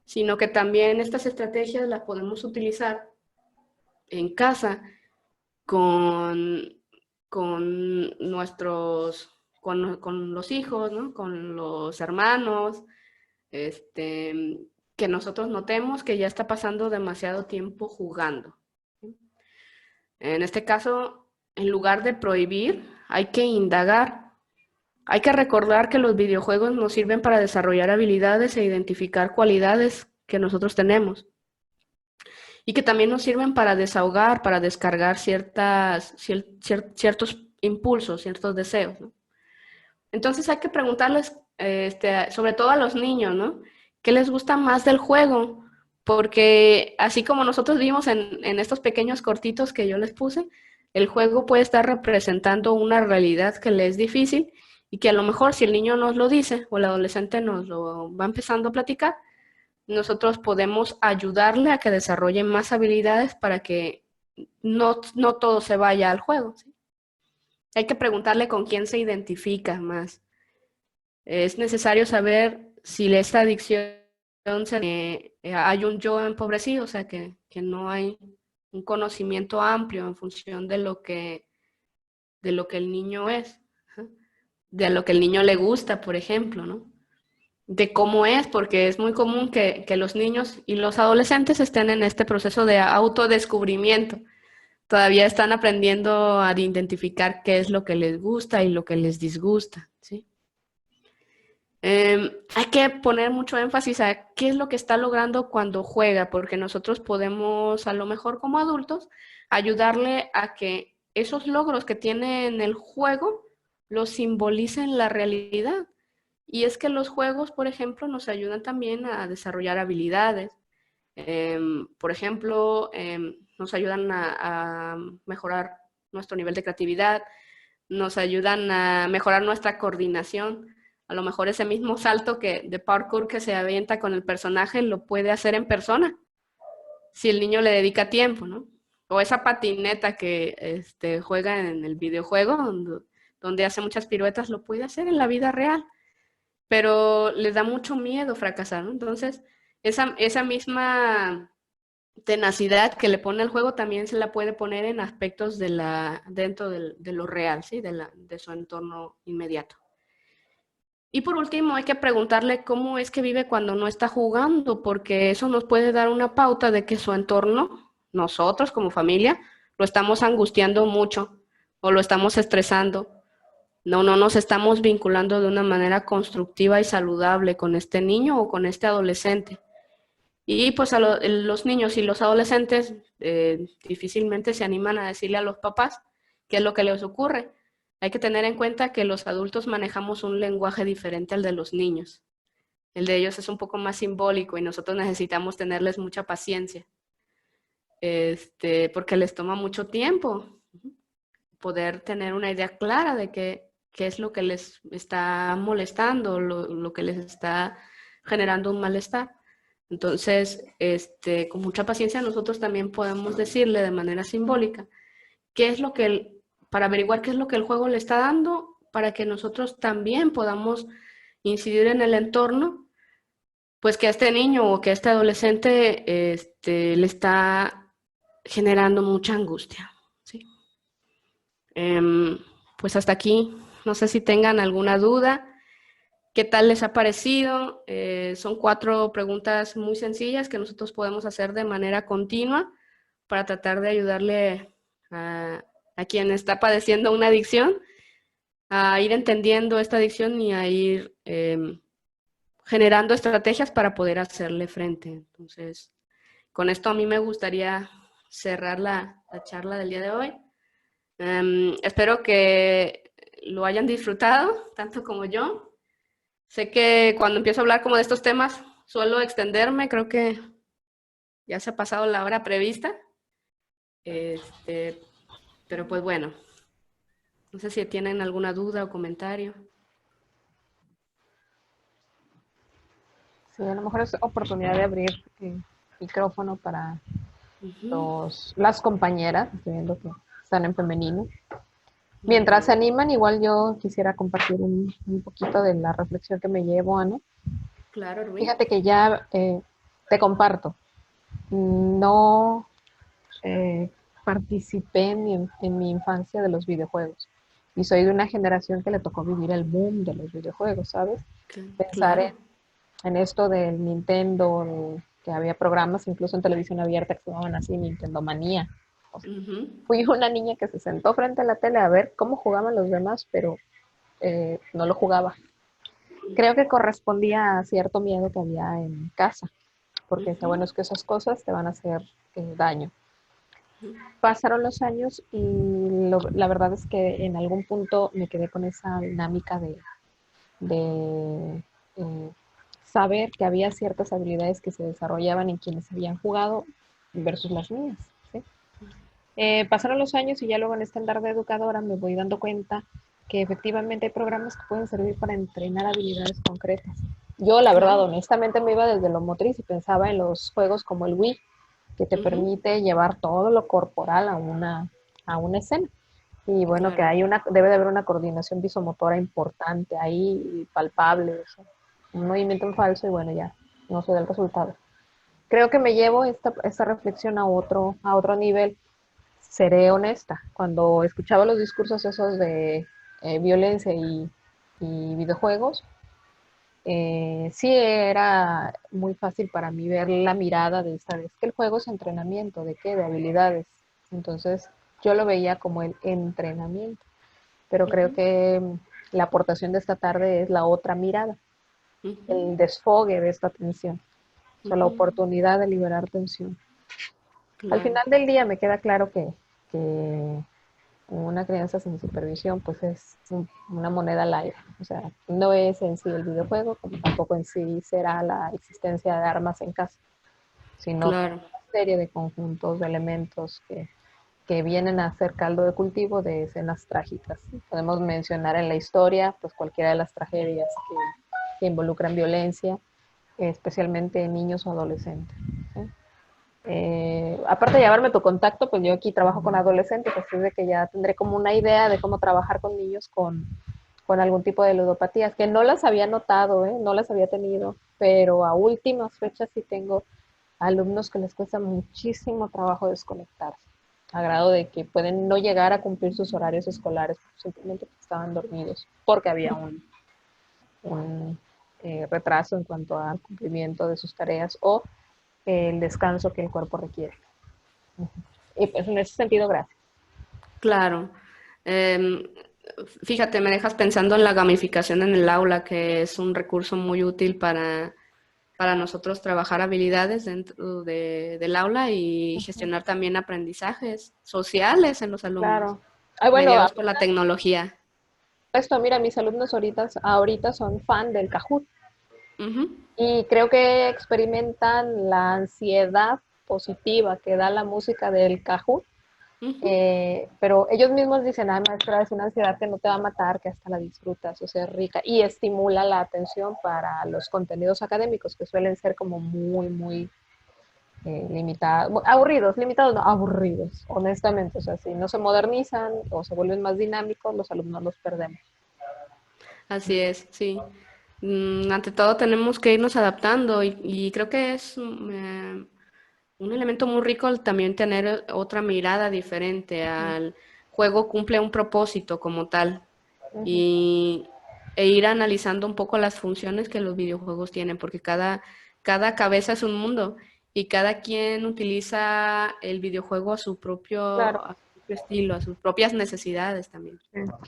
sino que también estas estrategias las podemos utilizar en casa con, con los hijos, ¿no? Con los hermanos, que nosotros notemos que ya está pasando demasiado tiempo jugando. En este caso, en lugar de prohibir, hay que indagar. Hay que recordar que los videojuegos nos sirven para desarrollar habilidades e identificar cualidades que nosotros tenemos. Y que también nos sirven para desahogar, para descargar ciertos impulsos, ciertos deseos, ¿no? Entonces hay que preguntarles, sobre todo a los niños, ¿no? ¿Qué les gusta más del juego? Porque así como nosotros vimos en estos pequeños cortitos que yo les puse, el juego puede estar representando una realidad que le es difícil y que a lo mejor si el niño nos lo dice o el adolescente nos lo va empezando a platicar, nosotros podemos ayudarle a que desarrolle más habilidades para que no todo se vaya al juego, ¿sí? Hay que preguntarle con quién se identifica más. Es necesario saber si esta adicción hay un yo empobrecido, o sea, que no hay un conocimiento amplio en función de lo que el niño es, de lo que el niño le gusta, por ejemplo, ¿no? De cómo es, porque es muy común que los niños y los adolescentes estén en este proceso de autodescubrimiento. Todavía están aprendiendo a identificar qué es lo que les gusta y lo que les disgusta, ¿sí? Hay que poner mucho énfasis a qué es lo que está logrando cuando juega, porque nosotros podemos, a lo mejor como adultos, ayudarle a que esos logros que tiene en el juego los simbolicen la realidad. Y es que los juegos, por ejemplo, nos ayudan también a desarrollar habilidades. Por ejemplo, nos ayudan a mejorar nuestro nivel de creatividad, nos ayudan a mejorar nuestra coordinación. A lo mejor ese mismo salto de parkour que se avienta con el personaje lo puede hacer en persona, si el niño le dedica tiempo, ¿no? O esa patineta que juega en el videojuego, donde hace muchas piruetas, lo puede hacer en la vida real, pero le da mucho miedo fracasar, ¿no? Entonces, esa misma tenacidad que le pone el juego también se la puede poner en aspectos dentro de lo real, ¿sí? De su entorno inmediato. Y por último, hay que preguntarle cómo es que vive cuando no está jugando, porque eso nos puede dar una pauta de que su entorno, nosotros como familia, lo estamos angustiando mucho o lo estamos estresando. No nos estamos vinculando de una manera constructiva y saludable con este niño o con este adolescente. Y pues los niños y los adolescentes difícilmente se animan a decirle a los papás qué es lo que les ocurre. Hay que tener en cuenta que los adultos manejamos un lenguaje diferente al de los niños. El de ellos es un poco más simbólico y nosotros necesitamos tenerles mucha paciencia, porque les toma mucho tiempo poder tener una idea clara de qué es lo que les está molestando, lo que les está generando un malestar. Entonces, con mucha paciencia nosotros también podemos decirle de manera simbólica qué es lo que para averiguar qué es lo que el juego le está dando, para que nosotros también podamos incidir en el entorno, pues que a este niño o que a este adolescente le está generando mucha angustia, ¿sí? Pues hasta aquí, no sé si tengan alguna duda. ¿Qué tal les ha parecido? Son 4 preguntas muy sencillas que nosotros podemos hacer de manera continua para tratar de ayudarle a quien está padeciendo una adicción a ir entendiendo esta adicción y a ir generando estrategias para poder hacerle frente. Entonces, con esto a mí me gustaría cerrar la charla del día de hoy. Espero que lo hayan disfrutado, tanto como yo. Sé que cuando empiezo a hablar como de estos temas suelo extenderme, creo que ya se ha pasado la hora prevista. Pero pues bueno, no sé si tienen alguna duda o comentario. Sí, a lo mejor es oportunidad de abrir micrófono para Uh-huh. las compañeras, estoy viendo que están en femenino. Mientras se animan, igual yo quisiera compartir un poquito de la reflexión que me llevo, Ana. Claro, Rubí. Fíjate que ya te comparto, no participé en mi infancia de los videojuegos y soy de una generación que le tocó vivir el boom de los videojuegos, ¿sabes? Pensar Claro. en esto del Nintendo, que había programas incluso en televisión abierta que se llamaban así, Nintendo Manía. O sea, Uh-huh. fui una niña que se sentó frente a la tele a ver cómo jugaban los demás, pero no lo jugaba. Creo que correspondía a cierto miedo que había en casa, porque decía, bueno, es que esas cosas te van a hacer daño. Pasaron los años y la verdad es que en algún punto me quedé con esa dinámica de saber que había ciertas habilidades que se desarrollaban en quienes habían jugado versus las mías. ¿Sí? Pasaron los años y ya luego en este andar de educadora me voy dando cuenta que efectivamente hay programas que pueden servir para entrenar habilidades concretas. Yo, la verdad, Claro. honestamente me iba desde lo motriz y pensaba en los juegos como el Wii, que te permite llevar todo lo corporal a una escena. Y bueno, que Claro. debe de haber una coordinación visomotora importante ahí, palpable, o sea, un movimiento en falso y bueno, ya no se da el resultado. Creo que me llevo esta reflexión a otro nivel. Seré honesta, cuando escuchaba los discursos esos de violencia y videojuegos, sí era muy fácil para mí ver la mirada de esta vez, que el juego es entrenamiento, ¿de qué? De habilidades. Entonces yo lo veía como el entrenamiento, pero creo que la aportación de esta tarde es la otra mirada, el desfogue de esta tensión, o sea, la oportunidad de liberar tensión. Al Claro. final del día me queda claro que una crianza sin supervisión pues es una moneda al aire. O sea, no es en sí el videojuego, como tampoco en sí será la existencia de armas en casa, sino Claro. una serie de conjuntos de elementos que vienen a ser caldo de cultivo de escenas trágicas. Podemos mencionar en la historia pues cualquiera de las tragedias que involucran violencia, especialmente en niños o adolescentes. ¿Sí? Aparte de llevarme tu contacto, pues yo aquí trabajo con adolescentes, así de que ya tendré como una idea de cómo trabajar con niños con algún tipo de ludopatías, que no las había notado, no las había tenido, pero a últimas fechas sí tengo alumnos que les cuesta muchísimo trabajo desconectarse, a grado de que pueden no llegar a cumplir sus horarios escolares simplemente porque estaban dormidos, porque había un retraso en cuanto al cumplimiento de sus tareas o el descanso que el cuerpo requiere. Y pues en ese sentido, gracias. Claro. Em, Fíjate, me dejas pensando en la gamificación en el aula, que es un recurso muy útil para nosotros trabajar habilidades dentro del aula y gestionar también aprendizajes sociales en los alumnos, Claro. Ay, bueno, mediados por la tecnología. esto, mira, mis alumnos ahorita son fan del Kahoot Ujú, y creo que experimentan la ansiedad positiva que da la música del Kahoot. ujú. Pero ellos mismos dicen, ay maestra, es una ansiedad que no te va a matar, que hasta la disfrutas, o sea, es rica, y estimula la atención para los contenidos académicos, que suelen ser como muy limitados, limitados, no, aburridos, honestamente, o sea, si no se modernizan o se vuelven más dinámicos, los alumnos los perdemos. Así es, sí. Ante todo tenemos que irnos adaptando y creo que es un elemento muy rico el también tener otra mirada diferente al juego, cumple un propósito como tal Ujú. y, e ir analizando un poco las funciones que los videojuegos tienen, porque cada cabeza es un mundo y cada quien utiliza el videojuego Claro. a su propio estilo, a sus propias necesidades también. No,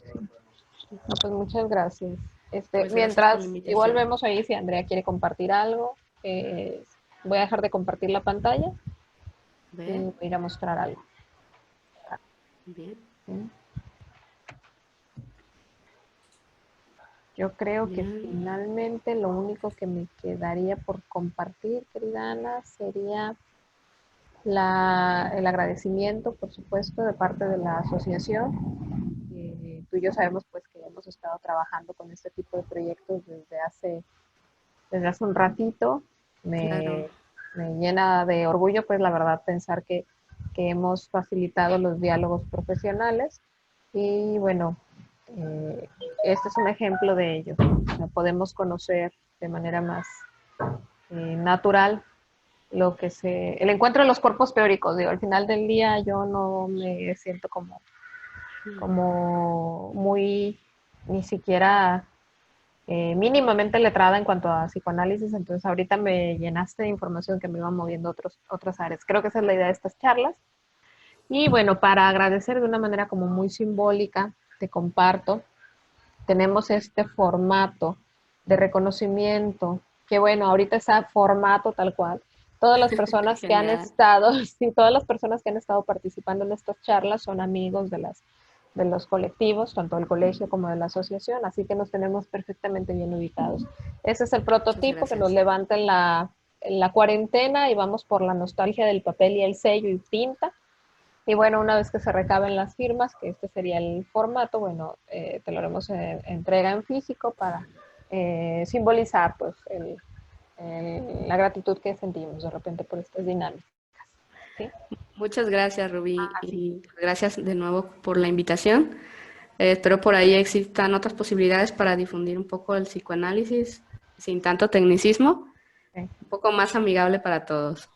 pues muchas gracias. Pues gracias por la Mientras, igual invitación. vemos ahí si Andrea quiere compartir algo. Voy a dejar de compartir la pantalla y Ve, voy a ir a mostrar algo. bien, ¿Sí? Yo creo que bien. finalmente lo único que me quedaría por compartir, querida Ana, sería el agradecimiento, por supuesto, de parte de la asociación. Tú y yo sabemos pues que hemos estado trabajando con este tipo de proyectos desde hace un ratito. Claro, Me llena de orgullo, pues la verdad, pensar que hemos facilitado los diálogos profesionales y bueno, eh, este es un ejemplo de ello. O sea, podemos conocer de manera más natural el encuentro de los cuerpos teóricos. Digo, al final del día yo no me siento como muy, ni siquiera mínimamente letrada en cuanto a psicoanálisis, entonces ahorita me llenaste de información que me iba moviendo otras áreas. Creo que esa es la idea de estas charlas. Y bueno, para agradecer de una manera como muy simbólica, te comparto, tenemos este formato de reconocimiento, que bueno, ahorita está formato tal cual. Todas las qué personas que han genial. estado, sí, todas las personas que han estado participando en estas charlas son amigos de los colectivos, tanto del colegio como de la asociación, así que nos tenemos perfectamente bien ubicados. Ese es el Muchas prototipo que nos gracias. levanta en la cuarentena y vamos por la nostalgia del papel y el sello y tinta. Y bueno, una vez que se recaben las firmas, que este sería el formato, bueno, te lo haremos en entrega en físico para simbolizar pues la gratitud que sentimos de repente por estas dinámicas. ¿Sí? Muchas gracias, Rubí, Así. y gracias de nuevo por la invitación. Espero por ahí existan otras posibilidades para difundir un poco el psicoanálisis sin tanto tecnicismo, Sí. un poco más amigable para todos.